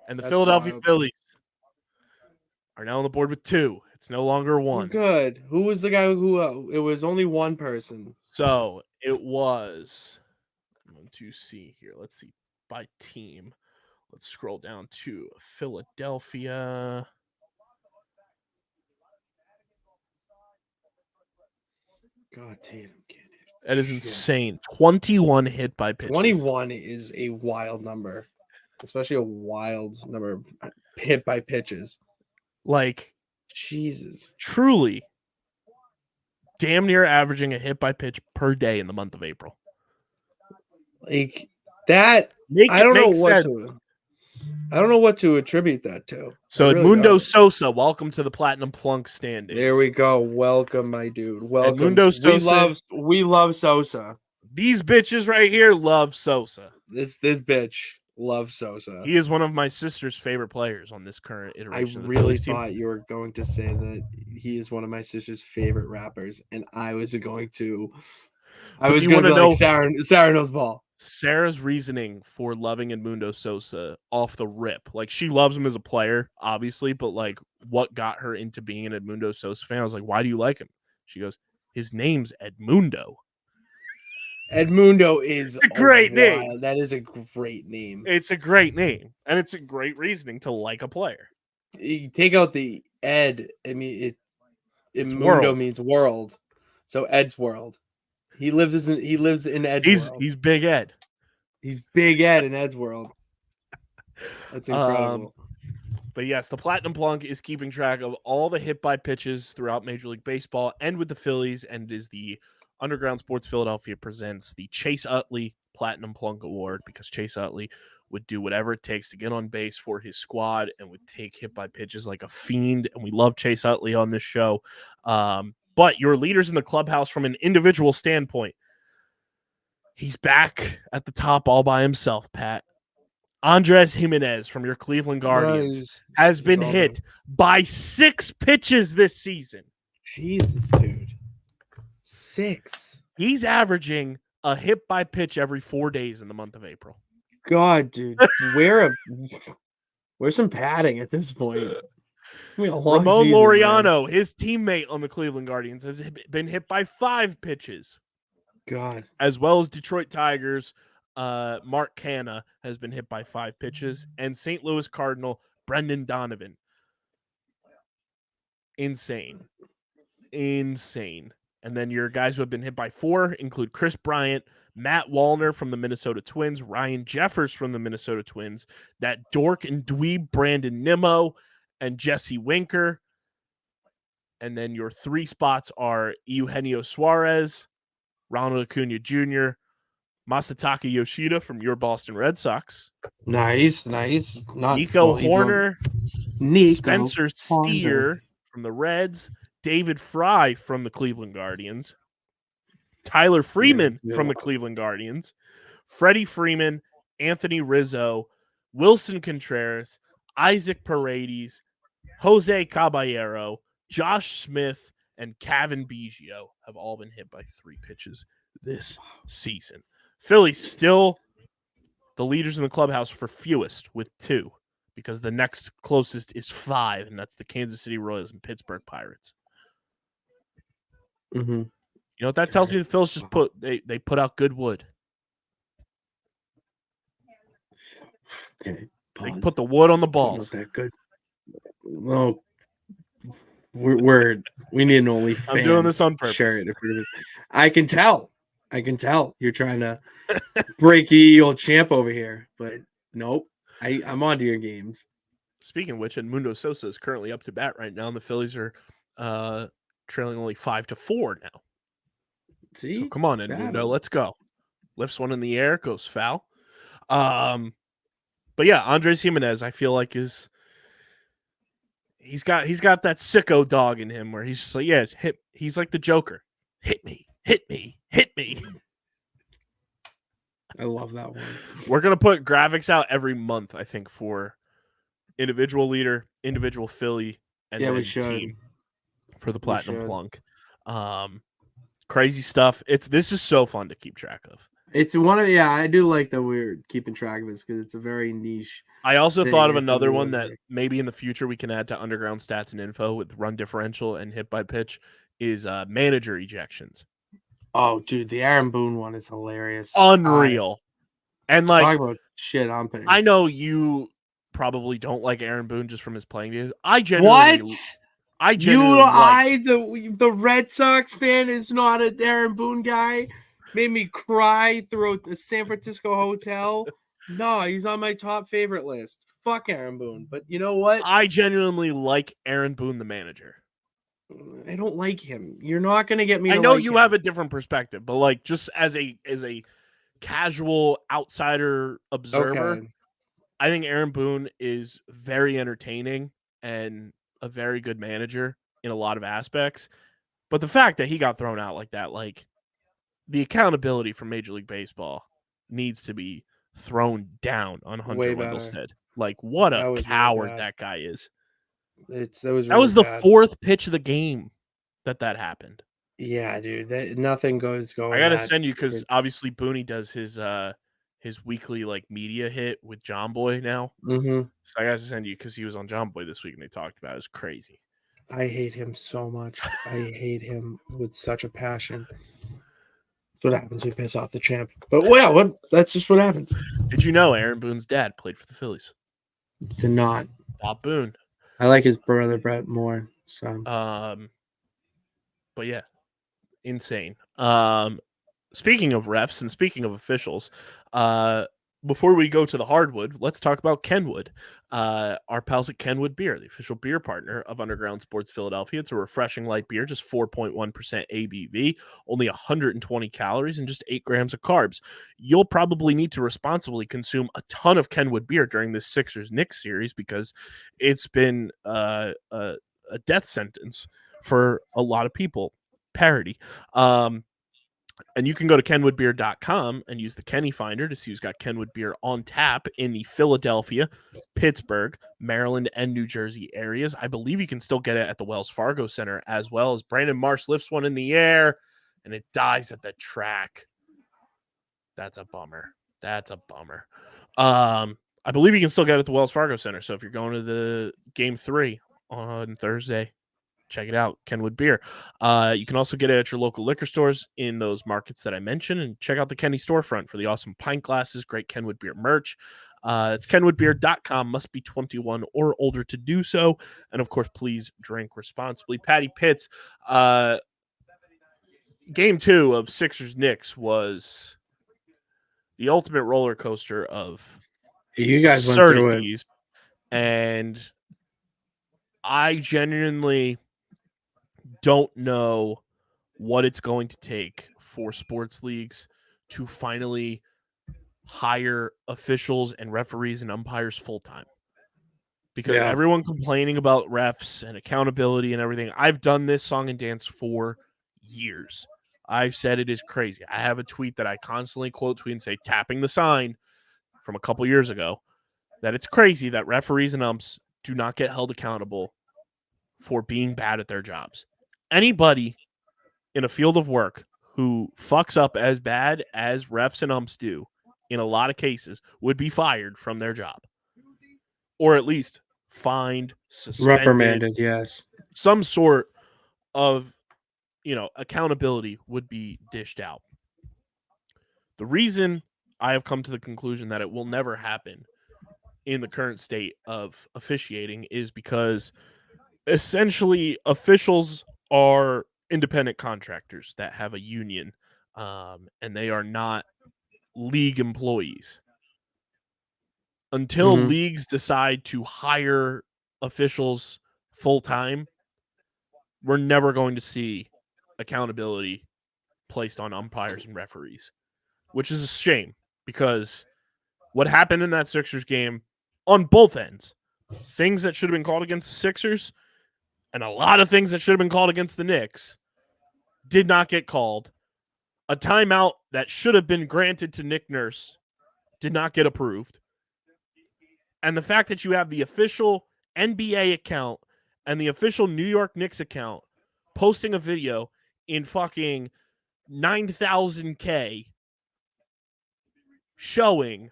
Speaker 1: And the Philadelphia Phillies are now on the board with 2. It's no longer 1.
Speaker 3: Good. Who was the guy who it was only one person?
Speaker 1: So it was, I'm going to see here. Let's see by team. Let's scroll down to Philadelphia.
Speaker 3: God damn.
Speaker 1: That is insane. 21 hit by pitches.
Speaker 3: 21 is a wild number, especially a wild number of hit by pitches.
Speaker 1: Like,
Speaker 3: Jesus.
Speaker 1: Truly damn near averaging a hit by pitch per day in the month of April.
Speaker 3: Like that, I don't know what to attribute that to.
Speaker 1: So Edmundo Sosa, welcome to the Platinum Plunk standings.
Speaker 3: There we go. Welcome, my dude. Welcome.
Speaker 1: Edmundo Sosa.
Speaker 3: We love Sosa.
Speaker 1: These bitches right here love Sosa.
Speaker 3: This bitch loves Sosa.
Speaker 1: He is one of my sister's favorite players on this current iteration.
Speaker 3: I really thought you were going to say that he is one of my sister's favorite rappers, and I was going to be like Sarah knows ball.
Speaker 1: Sarah's reasoning for loving Edmundo Sosa off the rip. Like, she loves him as a player, obviously, but like what got her into being an Edmundo Sosa fan? I was like, why do you like him? She goes, his name's Edmundo.
Speaker 3: Edmundo is
Speaker 1: a great name.
Speaker 3: That is a great name.
Speaker 1: It's a great name, and it's a great reasoning to like a player.
Speaker 3: You take out the Ed, I mean, Edmundo means world, so Ed's world. He lives in Ed's world.
Speaker 1: He's Big Ed.
Speaker 3: He's Big Ed in Ed's world. That's incredible.
Speaker 1: But yes, the Platinum Plunk is keeping track of all the hit by pitches throughout Major League Baseball and with the Phillies, and is the Underground Sports Philadelphia presents the Chase Utley Platinum Plunk Award, because Chase Utley would do whatever it takes to get on base for his squad and would take hit by pitches like a fiend. And we love Chase Utley on this show. But your leaders in the clubhouse from an individual standpoint, he's back at the top all by himself, Pat. Andres Jimenez from your Cleveland Guardians has been hit by 6 pitches this season.
Speaker 3: Jesus, dude. 6.
Speaker 1: He's averaging a hit by pitch every 4 days in the month of April.
Speaker 3: God, dude. Wear some padding at this point. It's gonna be a long
Speaker 1: Ramon
Speaker 3: season,
Speaker 1: Laureano,
Speaker 3: man.
Speaker 1: his teammate on the Cleveland Guardians, has been hit by 5 pitches.
Speaker 3: God.
Speaker 1: As well as Detroit Tigers, Mark Canha has been hit by 5 pitches, and St. Louis Cardinal Brendan Donovan. Insane. And then your guys who have been hit by 4 include Chris Bryant, Matt Wallner from the Minnesota Twins, Ryan Jeffers from the Minnesota Twins, that dork and dweeb Brandon Nimmo, and Jesse Winker. And then your 3 spots are Eugenio Suarez, Ronald Acuna Jr., Masataka Yoshida from your Boston Red Sox.
Speaker 3: Nice.
Speaker 1: Nico Horner, Spencer Steer from the Reds, David Fry from the Cleveland Guardians, Tyler Freeman from the Cleveland Guardians, Freddie Freeman, Anthony Rizzo, Wilson Contreras, Isaac Paredes, Jose Caballero, Josh Smith, and Kevin Biggio have all been hit by 3 pitches this season. Phillies still the leaders in the clubhouse for fewest with 2, because the next closest is 5, and that's the Kansas City Royals and Pittsburgh Pirates.
Speaker 3: Mm-hmm.
Speaker 1: You know what that tells me? The Phillies just they put out good wood.
Speaker 3: Okay,
Speaker 1: they put the wood on the balls.
Speaker 3: Not that good. Well, we need an OnlyFans.
Speaker 1: I'm doing this on purpose.
Speaker 3: Shirt. I can tell. You're trying to break the old champ over here, but nope. I'm onto your games.
Speaker 1: Speaking of which, Edmundo Sosa is currently up to bat right now, and the Phillies are trailing only 5-4 now.
Speaker 3: See,
Speaker 1: so come on, Edmundo, let's go. Lifts one in the air, goes foul. But yeah, Andres Jimenez, I feel like he's got that sicko dog in him where he's just like, yeah, he's like the Joker. Hit me.
Speaker 3: I love that one.
Speaker 1: We're going to put graphics out every month, I think, for individual leader, individual Philly, and then team for the Platinum Plunk. Crazy stuff. This is so fun to keep track of.
Speaker 3: It's one of I do like that we're keeping track of this because it's a very niche.
Speaker 1: I also thought of another one that maybe in the future we can add to Underground Stats and Info with run differential and hit by pitch is manager ejections.
Speaker 3: Oh, dude, the Aaron Boone one is hilarious.
Speaker 1: Unreal. And like,
Speaker 3: talk about shit I'm paying.
Speaker 1: I know you probably don't like Aaron Boone just from his playing days. I genuinely
Speaker 3: the Red Sox fan is not a Aaron Boone guy. Made me cry through the San Francisco hotel. No, he's on my top favorite list. Fuck Aaron Boone. But you know what?
Speaker 1: I genuinely like Aaron Boone, the manager.
Speaker 3: I don't like him. You're not going to get me.
Speaker 1: I know you have a different perspective, but like just as a casual outsider observer, I think Aaron Boone is very entertaining and a very good manager in a lot of aspects. But the fact that he got thrown out like that, like the accountability from Major League Baseball needs to be thrown down on Hunter Wendelstead. Like what a coward really that guy is. That was the bad. 4th pitch of the game that happened.
Speaker 3: Yeah, dude. Nothing goes going.
Speaker 1: I gotta send you because obviously Booney does his weekly like media hit with John Boy now.
Speaker 3: Mm-hmm.
Speaker 1: So I gotta send you because he was on John Boy this week and they talked about it. It was crazy.
Speaker 3: I hate him so much. I hate him with such a passion. That's what happens when you piss off the champ. But that's just what happens.
Speaker 1: Did you know Aaron Boone's dad played for the Phillies?
Speaker 3: Did not.
Speaker 1: Bob Boone.
Speaker 3: I like his brother Brett more. So
Speaker 1: but yeah, insane. Speaking of refs and speaking of officials, before we go to the hardwood, let's talk about Kenwood. Our pals at Kenwood Beer, the official beer partner of Underground Sports Philadelphia. It's a refreshing light beer, just 4.1% ABV, only 120 calories, and just 8 grams of carbs. You'll probably need to responsibly consume a ton of Kenwood beer during this Sixers-Knicks series because it's been a death sentence for a lot of people. Parody. And you can go to kenwoodbeer.com and use the Kenny Finder to see who's got Kenwood beer on tap in the Philadelphia, Pittsburgh, Maryland, and New Jersey areas. I believe you can still get it at the Wells Fargo Center as well. As Brandon Marsh lifts one in the air and it dies at the track. That's a bummer. I believe you can still get it at the Wells Fargo Center. So if you're going to the Game 3 on Thursday, check it out, Kenwood Beer. You can also get it at your local liquor stores in those markets that I mentioned, and check out the Kenny storefront for the awesome pint glasses, great Kenwood Beer merch. It's kenwoodbeer.com. Must be 21 or older to do so. And, of course, please drink responsibly. Patty Pitts, Game 2 of Sixers-Knicks was the ultimate roller coaster of
Speaker 3: You guys went through it.
Speaker 1: And I genuinely don't know what it's going to take for sports leagues to finally hire officials and referees and umpires full-time. Because everyone complaining about refs and accountability and everything, I've done this song and dance for years. I've said it is crazy. I have a tweet that I constantly quote tweet and say, tapping the sign from a couple years ago, that it's crazy that referees and umps do not get held accountable for being bad at their jobs. Anybody in a field of work who fucks up as bad as refs and umps do, in a lot of cases, would be fired from their job. Or at least fined, suspended.
Speaker 3: Reprimanded, yes.
Speaker 1: Some sort of, accountability would be dished out. The reason I have come to the conclusion that it will never happen in the current state of officiating is because essentially officials are independent contractors that have a union, and they are not league employees. Until leagues decide to hire officials full-time, we're never going to see accountability placed on umpires and referees, which is a shame because what happened in that Sixers game on both ends, things that should have been called against the Sixers and a lot of things that should have been called against the Knicks, did not get called. A timeout that should have been granted to Nick Nurse did not get approved. And the fact that you have the official NBA account and the official New York Knicks account posting a video in fucking 9,000K showing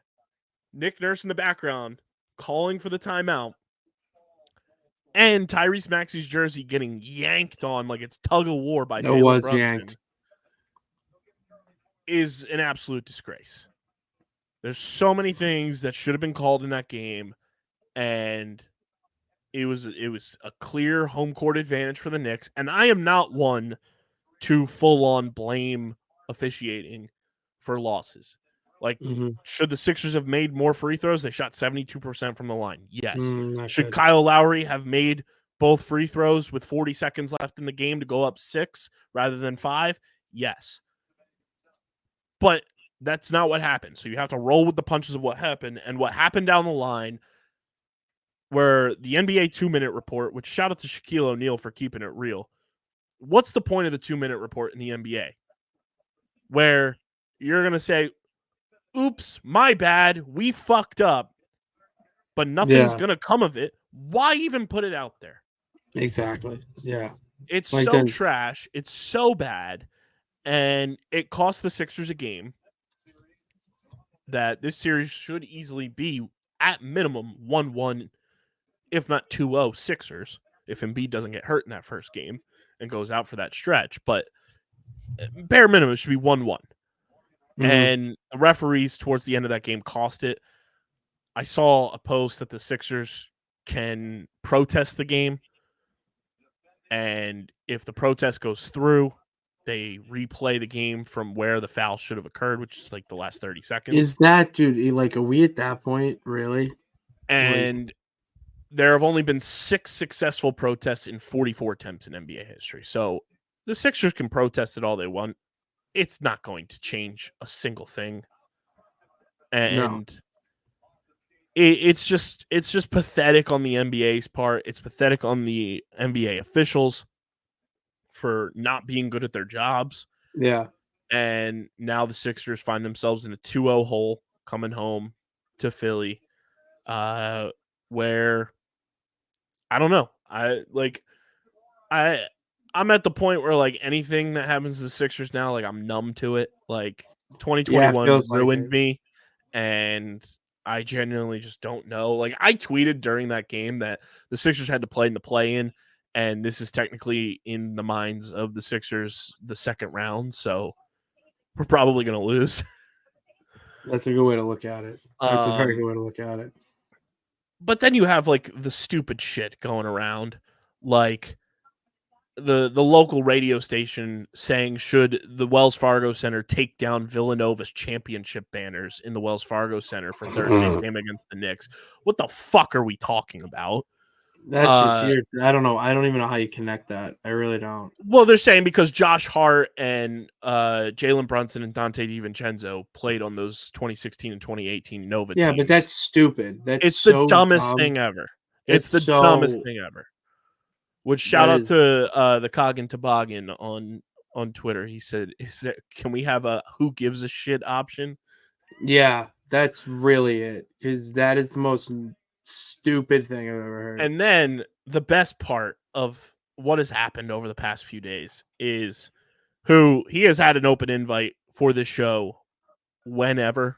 Speaker 1: Nick Nurse in the background calling for the timeout and Tyrese Maxey's jersey getting yanked on like it's tug of war by Jalen Brunson yanked. Is an absolute disgrace. There's so many things that should have been called in that game, and it was a clear home court advantage for the Knicks. And I am not one to full-on blame officiating for losses. Like, should the Sixers have made more free throws? They shot 72% from the line. Yes. Should Kyle Lowry have made both free throws with 40 seconds left in the game to go up 6 rather than 5? Yes. But that's not what happened. So you have to roll with the punches of what happened. And what happened down the line, where the NBA 2-minute report, which shout out to Shaquille O'Neal for keeping it real. What's the point of the 2-minute report in the NBA? Where you're going to say, oops, my bad, we fucked up, but nothing's going to come of it. Why even put it out there?
Speaker 3: Exactly. Yeah.
Speaker 1: It's like so trash. It's so bad. And it cost the Sixers a game that this series should easily be, at minimum, 1-1, if not 2-0 Sixers, if Embiid doesn't get hurt in that first game and goes out for that stretch. But bare minimum, it should be 1-1. And the referees towards the end of that game cost it. I saw a post that the Sixers can protest the game. And if the protest goes through, They replay the game from where the foul should have occurred, which is like the last 30 seconds.
Speaker 4: Is that, dude? Like, are we at that point, really?
Speaker 1: And there have only been 6 successful protests in 44 attempts in NBA history. So the Sixers can protest it all they want. It's not going to change a single thing. And it's just pathetic on the NBA's part. It's pathetic on the NBA officials for not being good at their jobs.
Speaker 4: Yeah.
Speaker 1: And now the Sixers find themselves in a 2-0 hole coming home to Philly, where I don't know. I'm at the point where like anything that happens to the Sixers now, like I'm numb to it. Like 2021 ruined me, and I genuinely just don't know. Like I tweeted during that game that the Sixers had to play in the play-in, and this is technically in the minds of the Sixers the second round, so we're probably going to lose.
Speaker 4: That's a good way to look at it. That's a very good way to look at it.
Speaker 1: But then you have like the stupid shit going around, like the local radio station saying should the Wells Fargo Center take down Villanova's championship banners in the Wells Fargo Center for Thursday's game against the Knicks. What the fuck are we talking about?
Speaker 4: That's just weird. I don't know. I don't even know how you connect that. I really don't.
Speaker 1: Well, they're saying because Josh Hart and Jalen Brunson and Dante DiVincenzo played on those 2016 and 2018 Nova teams.
Speaker 4: Yeah, but that's stupid.
Speaker 1: It's the dumbest thing ever. It's the dumbest thing ever. Which shout out to the Cog and Toboggan on Twitter. He said, can we have a who gives a shit option?
Speaker 4: Yeah, that's really it. Because that is the most stupid thing I've ever heard.
Speaker 1: And then the best part of what has happened over the past few days is he has had an open invite for this show whenever.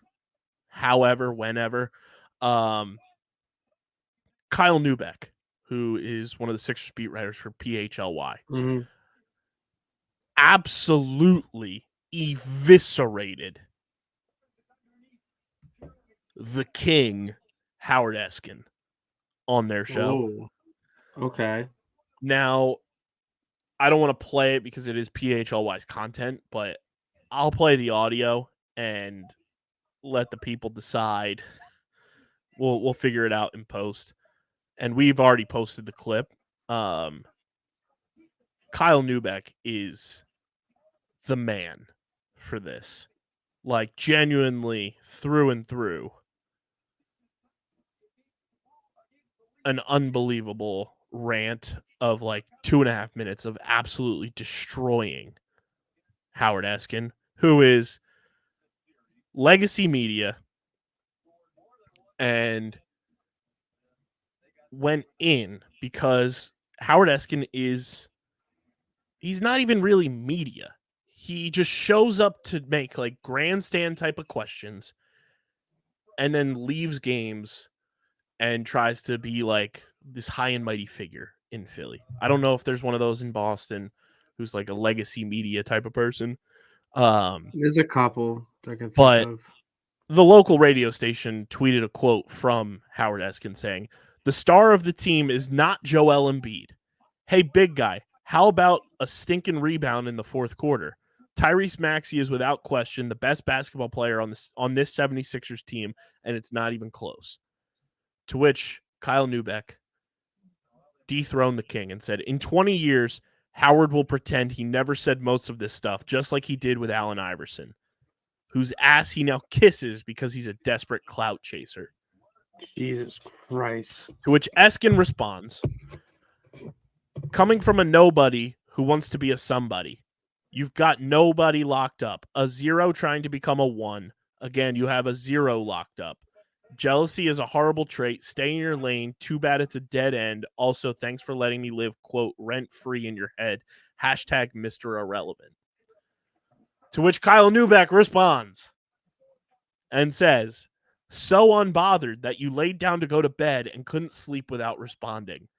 Speaker 1: Kyle Neubeck, who is one of the Sixers beat writers for PHLY, absolutely eviscerated the king, Howard Eskin, on their show.
Speaker 4: Oh, okay.
Speaker 1: Now, I don't want to play it because it is PHLY's content, but I'll play the audio and let the people decide. We'll figure it out in post. And we've already posted the clip. Kyle Neubeck is the man for this. Like, genuinely, through and through, an unbelievable rant of like 2.5 minutes of absolutely destroying Howard Eskin, who is legacy media and went in because Howard Eskin he's not even really media. He just shows up to make like grandstand type of questions and then leaves games and tries to be like this high and mighty figure in Philly. I don't know if there's one of those in Boston who's like a legacy media type of person.
Speaker 4: There's a couple I can think of.
Speaker 1: The local radio station tweeted a quote from Howard Eskin saying, "The star of the team is not Joel Embiid. Hey, big guy, how about a stinking rebound in the fourth quarter? Tyrese Maxey is without question the best basketball player on this 76ers team, and it's not even close." To which Kyle Neubeck dethroned the king and said, "In 20 years, Howard will pretend he never said most of this stuff, just like he did with Allen Iverson, whose ass he now kisses because he's a desperate clout chaser."
Speaker 4: Jesus Christ.
Speaker 1: To which Eskin responds, "Coming from a nobody who wants to be a somebody, you've got nobody locked up. A 0 trying to become a 1. Again, you have a 0 locked up. Jealousy is a horrible trait. Stay in your lane. Too bad it's a dead end. Also, thanks for letting me live, quote, rent-free in your head. Hashtag Mr. Irrelevant." To which Kyle Neubeck responds and says, "So unbothered that you laid down to go to bed and couldn't sleep without responding.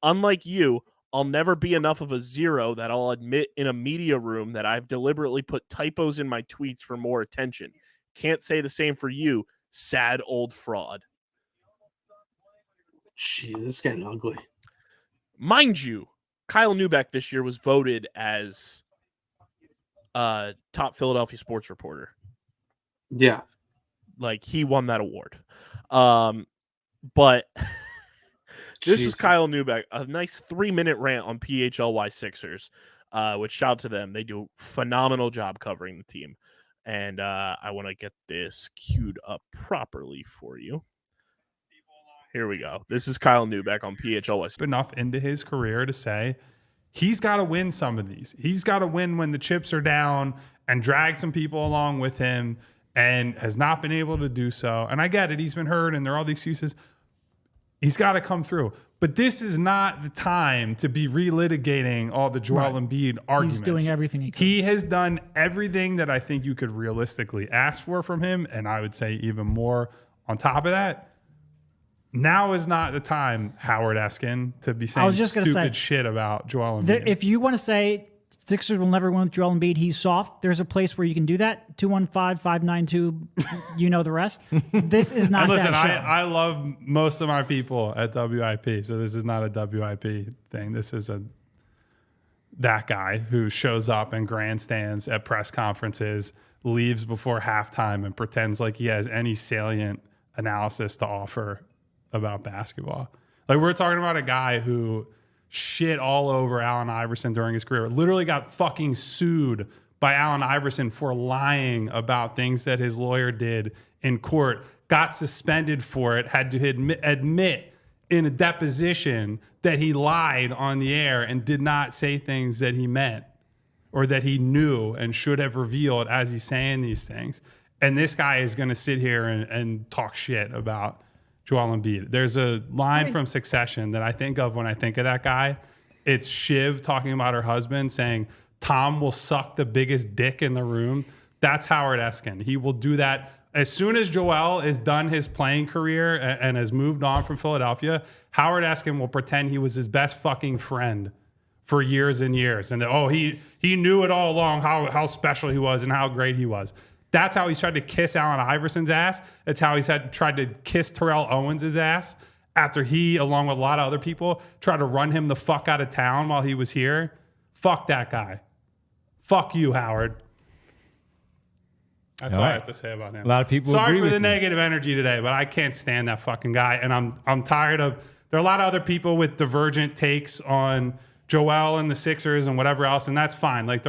Speaker 1: Unlike you, I'll never be enough of a 0 that I'll admit in a media room that I've deliberately put typos in my tweets for more attention. Can't say the same for you, sad old fraud."
Speaker 4: Gee, this is getting ugly.
Speaker 1: Mind you, Kyle Neubeck this year was voted as top Philadelphia sports reporter.
Speaker 4: Yeah.
Speaker 1: Like, he won that award. But this was Kyle Neubeck, a nice 3-minute rant on PHLY Sixers, which shout out to them. They do a phenomenal job covering the team. And I want to get this queued up properly for you. Here we go. This is Kyle Neubeck on PHLY.
Speaker 5: Enough into his career to say he's got to win some of these. He's got to win when the chips are down and drag some people along with him, and has not been able to do so. And I get it. He's been hurt and there are all the excuses. He's got to come through. But this is not the time to be relitigating all the Joel Embiid arguments.
Speaker 6: He's doing everything he could.
Speaker 5: He has done everything that I think you could realistically ask for from him, and I would say even more on top of that. Now is not the time, Howard Eskin, to be saying stupid shit about Joel Embiid.
Speaker 6: If you want to say Sixers will never win with Joel Embiid, he's soft, there's a place where you can do that. 215-592, you know the rest. This is not
Speaker 5: listen,
Speaker 6: that show.
Speaker 5: I love most of my people at WIP, so this is not a WIP thing. This is that guy who shows up in grandstands at press conferences, leaves before halftime, and pretends like he has any salient analysis to offer about basketball. Like, we're talking about a guy who shit all over Allen Iverson during his career, literally got fucking sued by Allen Iverson for lying about things that his lawyer did in court, got suspended for it, had to admit in a deposition that he lied on the air and did not say things that he meant or that he knew and should have revealed as he's saying these things. And this guy is going to sit here and talk shit about Joel Embiid. There's a line from Succession that I think of when I think of that guy. It's Shiv talking about her husband saying, Tom will suck the biggest dick in the room. That's Howard Eskin. He will do that. As soon as Joel is done his playing career and has moved on from Philadelphia, Howard Eskin will pretend he was his best fucking friend for years and years. And he knew it all along, how special he was and how great he was. That's how he's tried to kiss Allen Iverson's ass. That's how he's tried to kiss Terrell Owens' ass after he, along with a lot of other people, tried to run him the fuck out of town while he was here. Fuck that guy. Fuck you, Howard. That's all I have to say about him.
Speaker 7: A lot of people
Speaker 5: Sorry
Speaker 7: agree
Speaker 5: for
Speaker 7: with
Speaker 5: the
Speaker 7: you.
Speaker 5: negative energy today, but I can't stand that fucking guy. And I'm tired of, there are a lot of other people with divergent takes on Joel and the Sixers and whatever else, and that's fine. Like,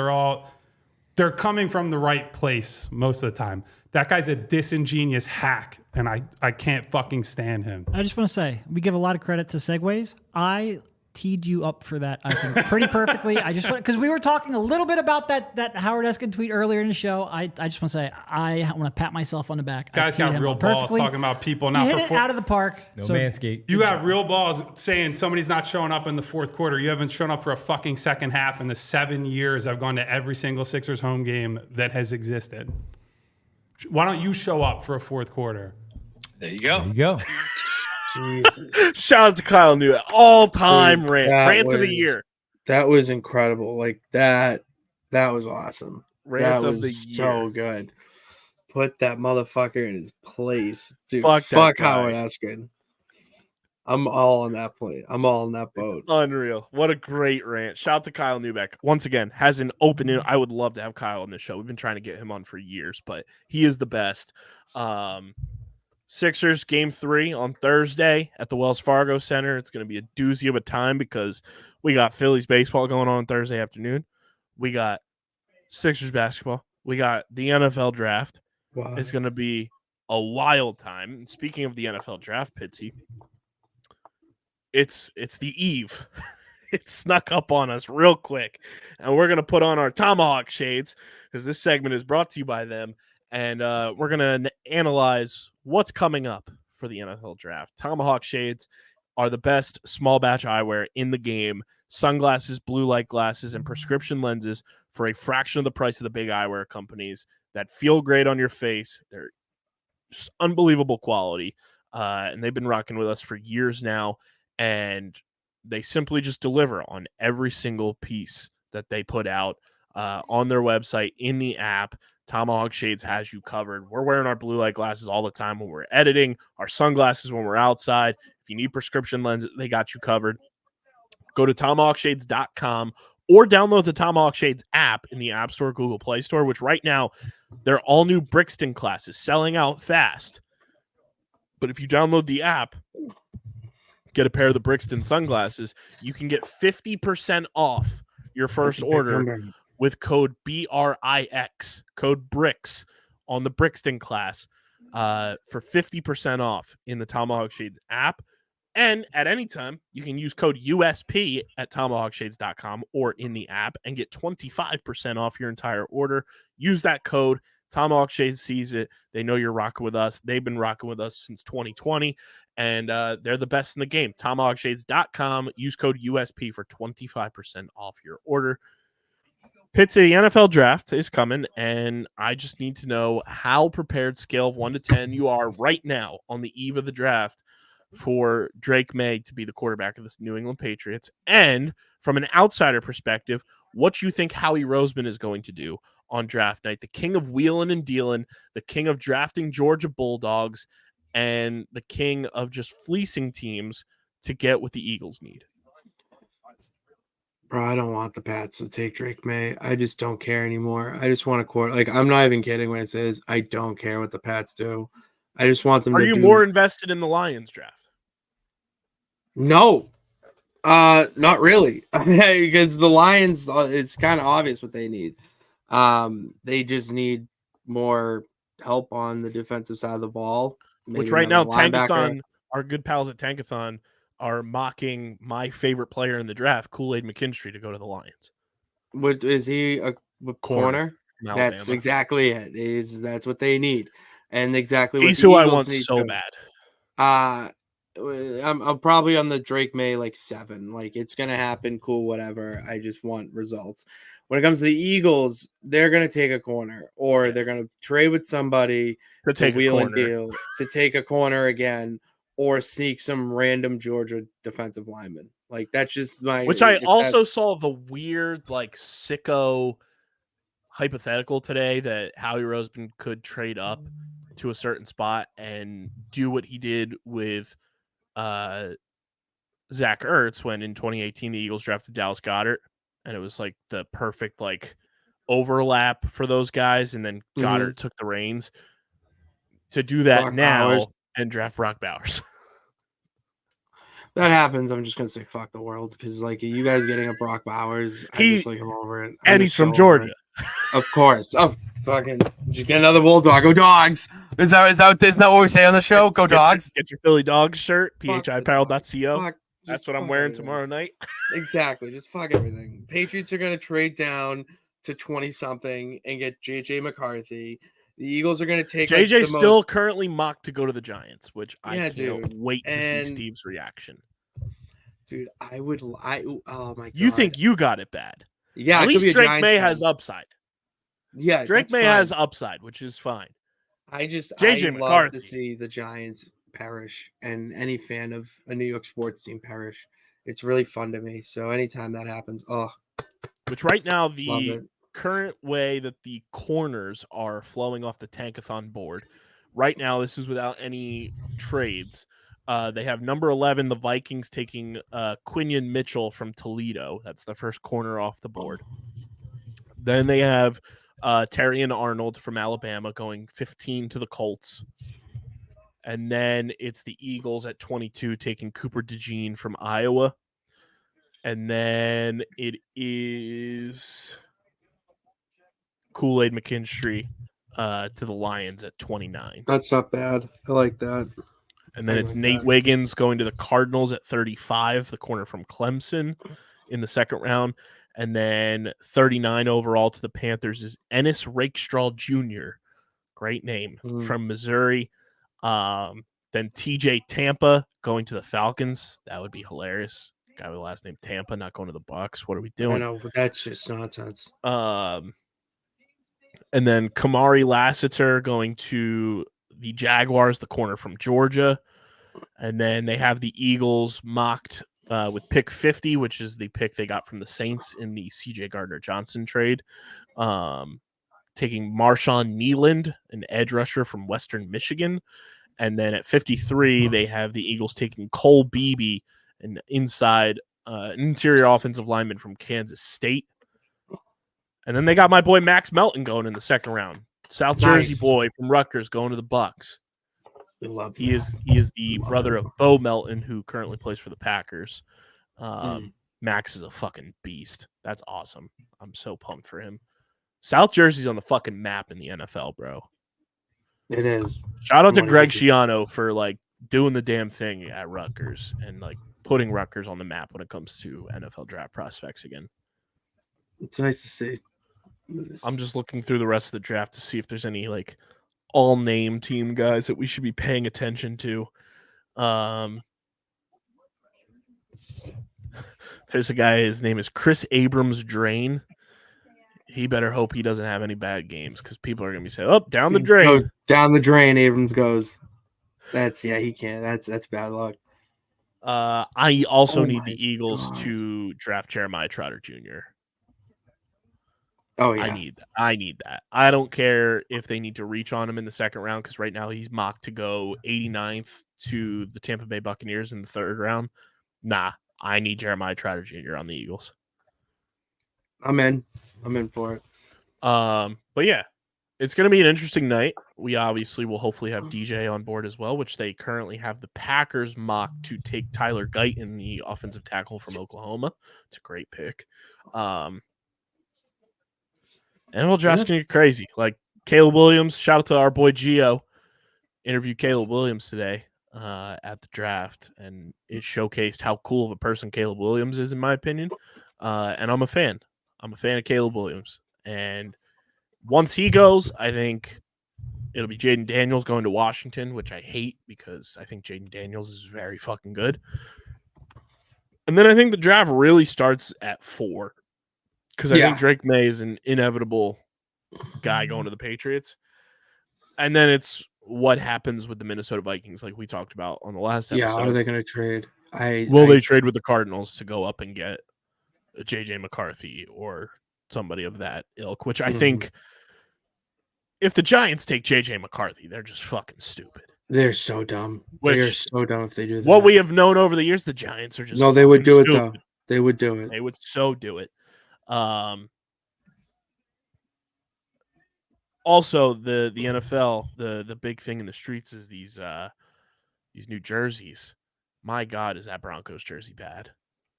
Speaker 5: they're coming from the right place most of the time. That guy's a disingenuous hack, and I can't fucking stand him.
Speaker 6: I just want to say, we give a lot of credit to segues. I teed you up for that, I think, pretty perfectly. I just want, because we were talking a little bit about that Howard Eskin tweet earlier in the show. I just want to say, I want to pat myself on the back.
Speaker 5: Guys got real balls talking about people not
Speaker 6: hit it out of the park.
Speaker 7: No manscape.
Speaker 5: You got real balls saying somebody's not showing up in the fourth quarter. You haven't shown up for a fucking second half in the 7 years I've gone to every single Sixers home game that has existed. Why don't you show up for a fourth quarter?
Speaker 8: There you go.
Speaker 7: There you go.
Speaker 3: Jesus.
Speaker 1: Shout out to Kyle Neubeck. All-time rant of the year.
Speaker 3: That was incredible. Like, that was awesome.
Speaker 1: Rant
Speaker 3: that
Speaker 1: of
Speaker 3: was
Speaker 1: the year.
Speaker 3: so good. Put that motherfucker in his place. Dude,
Speaker 1: Fuck
Speaker 3: fuck
Speaker 1: that guy.
Speaker 3: Howard Eskin. I'm all on that plate. I'm all on that boat.
Speaker 1: Unreal. What a great rant. Shout out to Kyle Neubeck. Once again, has an open. I would love to have Kyle on this show. We've been trying to get him on for years, but he is the best. Sixers game 3 on Thursday at the Wells Fargo Center. It's going to be a doozy of a time because we got Phillies baseball going on Thursday afternoon. We got Sixers basketball. We got the NFL draft.
Speaker 3: Wow.
Speaker 1: It's going to be a wild time. And speaking of the NFL draft, Pitsy, it's the eve. It snuck up on us real quick. And we're going to put on our Tomahawk shades because this segment is brought to you by them. And we're going to analyze what's coming up for the NFL draft. Tomahawk shades are the best small batch eyewear in the game. Sunglasses, blue light glasses, and prescription lenses for a fraction of the price of the big eyewear companies that feel great on your face. They're just unbelievable quality. And they've been rocking with us for years now. And they simply just deliver on every single piece that they put out on their website, in the app. Tomahawk Shades has you covered. We're wearing our blue light glasses all the time when we're editing, our sunglasses when we're outside. If you need prescription lenses, they got you covered. Go to tomahawkshades.com or download the Tomahawk Shades app in the App Store, Google Play Store, which right now, they're all new Brixton classes selling out fast. But if you download the app, get a pair of the Brixton sunglasses, you can get 50% off your first order with code BRIX, code BRIX on the Brixton class for 50% off in the Tomahawk Shades app. And at any time, you can use code USP at tomahawkshades.com or in the app and get 25% off your entire order. Use that code. Tomahawk Shades sees it. They know you're rocking with us. They've been rocking with us since 2020, and they're the best in the game. Tomahawkshades.com. Use code USP for 25% off your order. Pitts, the NFL draft is coming, and I just need to know how prepared, scale of 1 to 10, you are right now on the eve of the draft for Drake May to be the quarterback of the New England Patriots. And from an outsider perspective, what you think Howie Roseman is going to do on draft night. The king of wheeling and dealing, the king of drafting Georgia Bulldogs, and the king of just fleecing teams to get what the Eagles need.
Speaker 4: Bro, I don't want the Pats to take Drake May. I just don't care anymore. I just want a quarter. Like, I'm not even kidding when it says I don't care what the Pats do. I just want them to do.
Speaker 1: Are you more invested in the Lions draft?
Speaker 4: No, not really. Because the Lions, it's kind of obvious what they need. They just need more help on the defensive side of the ball.
Speaker 1: Which right now, Tankathon, our good pals at Tankathon, are mocking my favorite player in the draft, Kool-Aid McKinstry, to go to the Lions.
Speaker 4: What is he, a corner? That's exactly it. That's what they need, and exactly
Speaker 1: he's
Speaker 4: what
Speaker 1: who
Speaker 4: Eagles
Speaker 1: I want
Speaker 4: need
Speaker 1: so
Speaker 4: to.
Speaker 1: bad.
Speaker 4: I'm probably on the Drake May like 7. Like, it's gonna happen. Cool, whatever. I just want results. When it comes to the Eagles, they're gonna take a corner, or they're gonna trade with somebody
Speaker 1: to take
Speaker 4: wheel
Speaker 1: a
Speaker 4: and deal to take a corner again, or sneak some random Georgia defensive lineman. Like, that's just my.
Speaker 1: Which I also saw the weird, like, sicko hypothetical today that Howie Roseman could trade up to a certain spot and do what he did with Zach Ertz when in 2018 the Eagles drafted Dallas Goedert, and it was like the perfect like overlap for those guys, and then Goddard took the reins to do that
Speaker 4: Brock
Speaker 1: now
Speaker 4: Bowers.
Speaker 1: And draft Brock Bowers.
Speaker 4: That happens, I'm just gonna say fuck the world, because like you guys getting a Brock Bowers, I just like him over it.
Speaker 1: And he's from Georgia.
Speaker 4: Of course. Oh, fucking just get another Bulldog. Go Dogs. Is that what we say on the show? Go Dogs.
Speaker 1: Get your Philly Dogs shirt, phipparel.co. That's what I'm wearing tomorrow night.
Speaker 4: Exactly. Just fuck everything. Patriots are gonna trade down to 20-something and get JJ McCarthy. The Eagles are going to take
Speaker 1: JJ still currently mocked to go to the Giants, which I can't wait to see Steve's reaction.
Speaker 4: Dude, oh my god.
Speaker 1: You think you got it bad?
Speaker 4: Yeah,
Speaker 1: at least Drake May has upside.
Speaker 4: Yeah,
Speaker 1: Drake May has upside, which is fine.
Speaker 4: I
Speaker 1: McCarthy.
Speaker 4: love to see the Giants perish and any fan of a New York sports team perish. It's really fun to me. So anytime that happens,
Speaker 1: which right now the current way that the corners are flowing off the Tankathon board right now, this is without any trades. They have number 11, the Vikings, taking Quinion Mitchell from Toledo. That's the first corner off the board. Then they have Terrion Arnold from Alabama going 15 to the Colts. And then it's the Eagles at 22 taking Cooper DeJean from Iowa. And then it is Kool-Aid McKinstry to the Lions at 29.
Speaker 4: That's not bad. I like that.
Speaker 1: And then it's Nate Wiggins going to the Cardinals at 35, the corner from Clemson in the second round. And then 39 overall to the Panthers is Ennis Rakestraw Jr. Great name from Missouri. Then TJ Tampa going to the Falcons. That would be hilarious. Guy with the last name Tampa not going to the Bucs. What are we doing?
Speaker 4: I know, but that's just nonsense.
Speaker 1: And then Kamari Lassiter going to the Jaguars, the corner from Georgia. And then they have the Eagles mocked with pick 50, which is the pick they got from the Saints in the C.J. Gardner-Johnson trade. Taking Marshawn Kneeland, an edge rusher from Western Michigan. And then at 53, they have the Eagles taking Cole Beebe, an inside an interior offensive lineman from Kansas State. And then they got my boy Max Melton going in the second round. South Jersey boy from Rutgers going to the Bucks. He is the brother of Bo Melton, who currently plays for the Packers. Max is a fucking beast. That's awesome. I'm so pumped for him. South Jersey's on the fucking map in the NFL, bro.
Speaker 4: It is.
Speaker 1: Shout out to Greg Schiano for like doing the damn thing at Rutgers and like putting Rutgers on the map when it comes to NFL draft prospects again.
Speaker 4: It's nice to see.
Speaker 1: I'm just looking through the rest of the draft to see if there's any like all-name team guys that we should be paying attention to. There's a guy, his name is Chris Abrams Drain. He better hope he doesn't have any bad games because people are going to be saying, oh, down the drain.
Speaker 4: Go down the drain, Abrams goes. He can't. That's bad luck.
Speaker 1: I also need the Eagles to draft Jeremiah Trotter Jr.
Speaker 4: Oh, yeah.
Speaker 1: I need that. I don't care if they need to reach on him in the second round because right now he's mocked to go 89th to the Tampa Bay Buccaneers in the third round. Nah, I need Jeremiah Trotter Jr. on the Eagles.
Speaker 4: I'm in for it.
Speaker 1: But yeah, it's going to be an interesting night. We obviously will hopefully have DJ on board as well, which they currently have the Packers mocked to take Tyler Guyton, the offensive tackle from Oklahoma. It's a great pick. NFL draft's going to get crazy. Like Caleb Williams, shout out to our boy Gio, interviewed Caleb Williams today at the draft, and it showcased how cool of a person Caleb Williams is, in my opinion. And I'm a fan. I'm a fan of Caleb Williams. And once he goes, I think it'll be Jaden Daniels going to Washington, which I hate because I think Jaden Daniels is very fucking good. And then I think the draft really starts at 4. Because I think Drake May is an inevitable guy going to the Patriots. And then it's what happens with the Minnesota Vikings, like we talked about on the last episode.
Speaker 4: Yeah, how are they going to trade?
Speaker 1: They trade with the Cardinals to go up and get J.J. McCarthy or somebody of that ilk, which I think if the Giants take J.J. McCarthy, they're just fucking stupid.
Speaker 4: They're so dumb. They're so dumb if they do that.
Speaker 1: What we have known over the years, the Giants are just
Speaker 4: they would do
Speaker 1: stupid.
Speaker 4: it, though. They would do it.
Speaker 1: They would so do it. Also, the NFL, the big thing in the streets is these new jerseys. My God, is that Broncos jersey bad?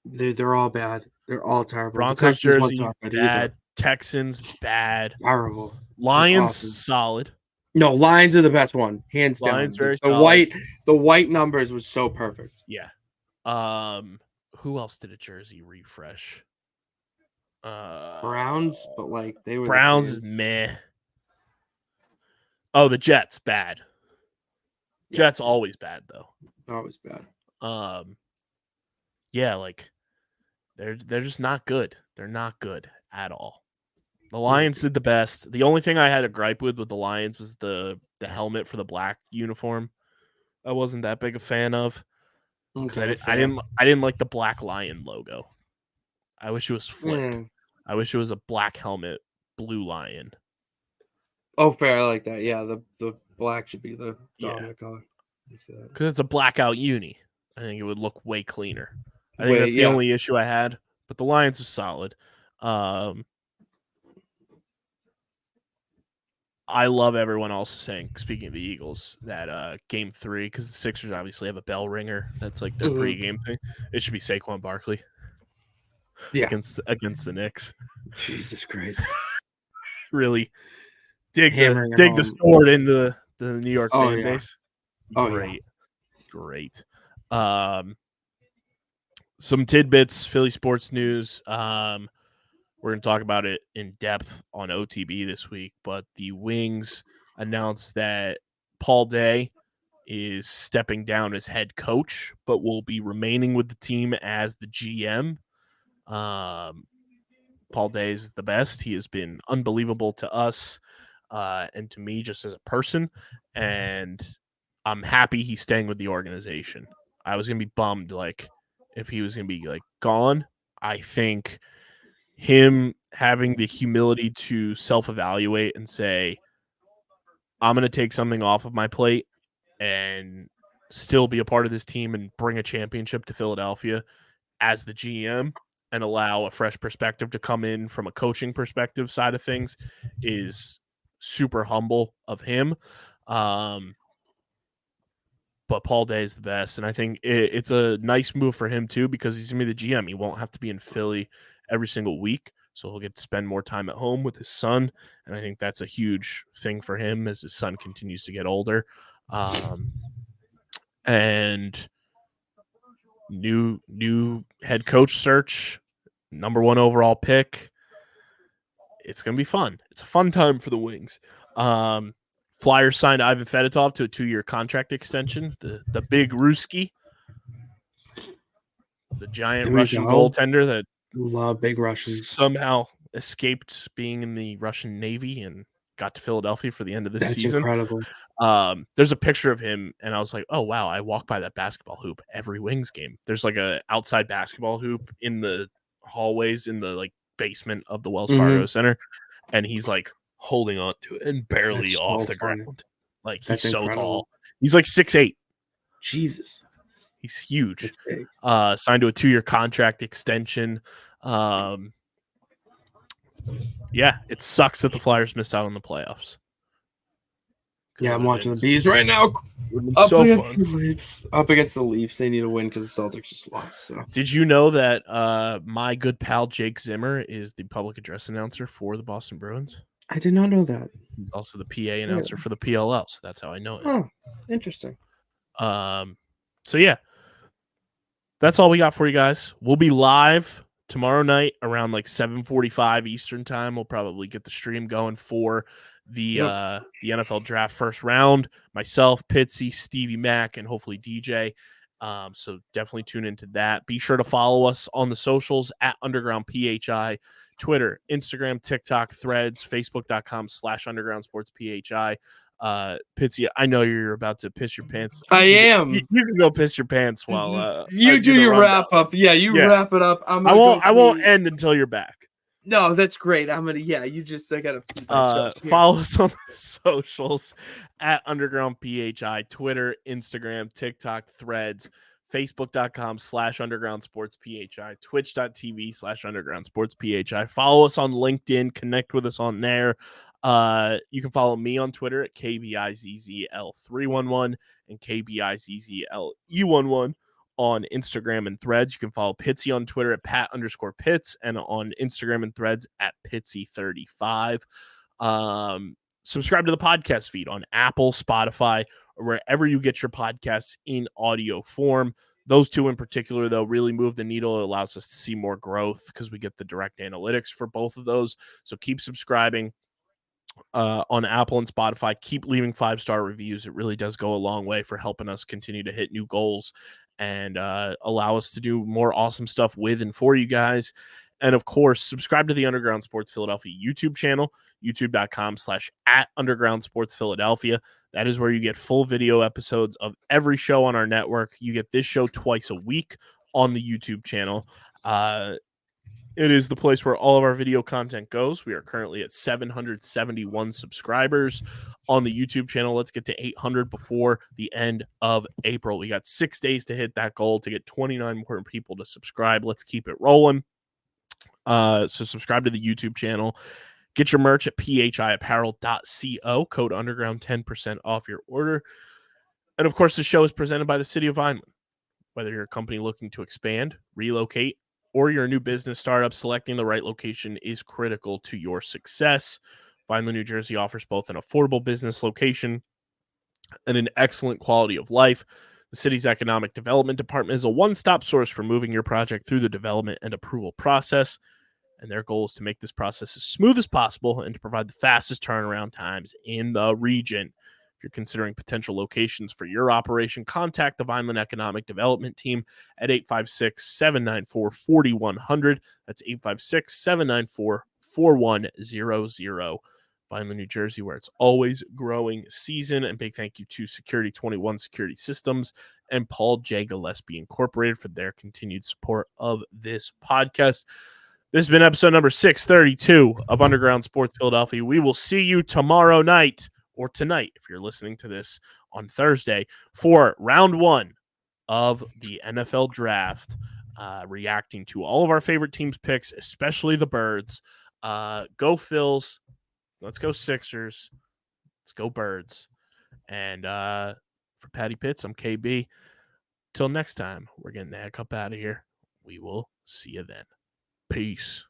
Speaker 4: They're all bad. They're all terrible.
Speaker 1: Broncos jersey bad. Texans bad.
Speaker 4: Terrible.
Speaker 1: Lions solid.
Speaker 4: No, Lions are the best one, hands down.
Speaker 1: Lions very
Speaker 4: solid. The white numbers was so perfect.
Speaker 1: Yeah. Who else did a jersey refresh?
Speaker 4: Browns, but like they were
Speaker 1: Browns is meh. Oh, the Jets bad. Jets always bad though.
Speaker 4: Always bad.
Speaker 1: Yeah, like they're just not good. They're not good at all. The Lions did the best. The only thing I had a gripe with the Lions was the helmet for the black uniform. I wasn't that big a fan of because I didn't like the black lion logo. I wish it was flipped. I wish it was a black helmet, blue lion.
Speaker 4: Oh, fair. I like that. Yeah, the black should be the dominant color.
Speaker 1: Because it's a blackout uni. I think it would look way cleaner. I think that's the only issue I had. But the Lions are solid. I love everyone also saying, speaking of the Eagles, that game 3, because the Sixers obviously have a bell ringer. That's like their pregame thing. It should be Saquon Barkley.
Speaker 4: Yeah.
Speaker 1: Against the Knicks.
Speaker 4: Jesus Christ.
Speaker 1: Really dig the sword into the New York fan base. Great. Some tidbits, Philly sports news. We're going to talk about it in depth on OTB this week, but the Wings announced that Paul Day is stepping down as head coach, but will be remaining with the team as the GM. Paul Day is the best. He has been unbelievable to us and to me just as a person, and I'm happy he's staying with the organization. I was going to be bummed if he was going to be gone. I think him having the humility to self-evaluate and say, I'm going to take something off of my plate and still be a part of this team and bring a championship to Philadelphia as the GM and allow a fresh perspective to come in from a coaching perspective side of things is super humble of him. But Paul Day is the best, and I think it's a nice move for him too because he's going to be the GM. He won't have to be in Philly every single week, so he'll get to spend more time at home with his son, and I think that's a huge thing for him as his son continues to get older. And new head coach search, number 1 overall pick. It's going to be fun. It's a fun time for the Wings. Flyers signed Ivan Fedotov to a 2-year contract extension. The big Ruski, the giant Russian goaltender that
Speaker 4: love big Russians,
Speaker 1: somehow escaped being in the Russian Navy and got to Philadelphia for the end of this season.
Speaker 4: Incredible.
Speaker 1: There's a picture of him, and I was like, oh, wow, I walk by that basketball hoop every Wings game. There's like a outside basketball hoop in the hallways in the like basement of the Wells Fargo Center, and he's like holding on to it and barely off the ground. Like, he's so tall. He's like 6'8".
Speaker 4: Jesus.
Speaker 1: He's huge. Signed to a 2-year contract extension. Yeah, it sucks that the Flyers missed out on the playoffs.
Speaker 4: Yeah, I'm watching the Bees right now. Up against the Leafs. They need to win because the Celtics just lost. So.
Speaker 1: Did you know that my good pal Jake Zimmer is the public address announcer for the Boston Bruins?
Speaker 4: I did not know that.
Speaker 1: He's also the PA announcer for the PLL, so that's how I know it.
Speaker 4: Oh, interesting.
Speaker 1: So yeah, that's all we got for you guys. We'll be live tomorrow night around like 7:45 Eastern time. We'll probably get the stream going for the NFL draft first round. Myself, Pitsy, Stevie Mac, and hopefully DJ. So definitely tune into that. Be sure to follow us on the socials at Underground PHI, Twitter, Instagram, TikTok, Threads, Facebook.com/UndergroundSportsPHI. Pitsy, I know you're about to piss your pants.
Speaker 4: I am.
Speaker 1: You can go piss your pants while
Speaker 4: you do your wrap up. Yeah, wrap it up.
Speaker 1: I won't end until you're back.
Speaker 4: No, that's great. I'm gonna. Yeah, you just. I gotta.
Speaker 1: Follow us on the socials at Underground PHI, Twitter, Instagram, TikTok, Threads, Facebook.com/UndergroundSportsPHI, Twitch.tv/UndergroundSportsPHI. Follow us on LinkedIn. Connect with us on there. You can follow me on Twitter at KBIZZL311 and KBIZZLU11 on Instagram and Threads. You can follow Pitsy on Twitter at Pat_Pits and on Instagram and Threads at Pitsy35. Subscribe to the podcast feed on Apple, Spotify, or wherever you get your podcasts in audio form. Those two in particular, though, really move the needle. It allows us to see more growth because we get the direct analytics for both of those. So keep subscribing on Apple and Spotify. Keep leaving 5-star reviews. It really does go a long way for helping us continue to hit new goals and allow us to do more awesome stuff with and for you guys. And of course, subscribe to the Underground Sports Philadelphia YouTube channel, youtube.com/@UndergroundSportsPhiladelphia. That is where you get full video episodes of every show on our network. You get this show twice a week on the YouTube channel. It is the place where all of our video content goes. We are currently at 771 subscribers on the YouTube channel. Let's get to 800 before the end of April. We got 6 days to hit that goal to get 29 more people to subscribe. Let's keep it rolling. So subscribe to the YouTube channel. Get your merch at phiapparel.co. Code Underground, 10% off your order. And of course, the show is presented by the City of Vineland. Whether you're a company looking to expand, relocate, or you're a new business startup, selecting the right location is critical to your success. Vineland, New Jersey offers both an affordable business location and an excellent quality of life. The city's economic development department is a one-stop source for moving your project through the development and approval process. And their goal is to make this process as smooth as possible and to provide the fastest turnaround times in the region. If you're considering potential locations for your operation, contact the Vineland Economic Development Team at 856-794-4100. That's 856-794-4100. Vineland, New Jersey, where it's always growing season. And big thank you to Security 21 Security Systems and Paul J. Gillespie Incorporated for their continued support of this podcast. This has been episode number 632 of Underground Sports Philadelphia. We will see you tomorrow night, or tonight if you're listening to this on Thursday, for round 1 of the NFL draft. reacting to all of our favorite teams' picks, especially the Birds. Go Phils. Let's go Sixers. Let's go Birds. And for Patty Pitts, I'm KB. Till next time, we're getting the heck up out of here. We will see you then. Peace.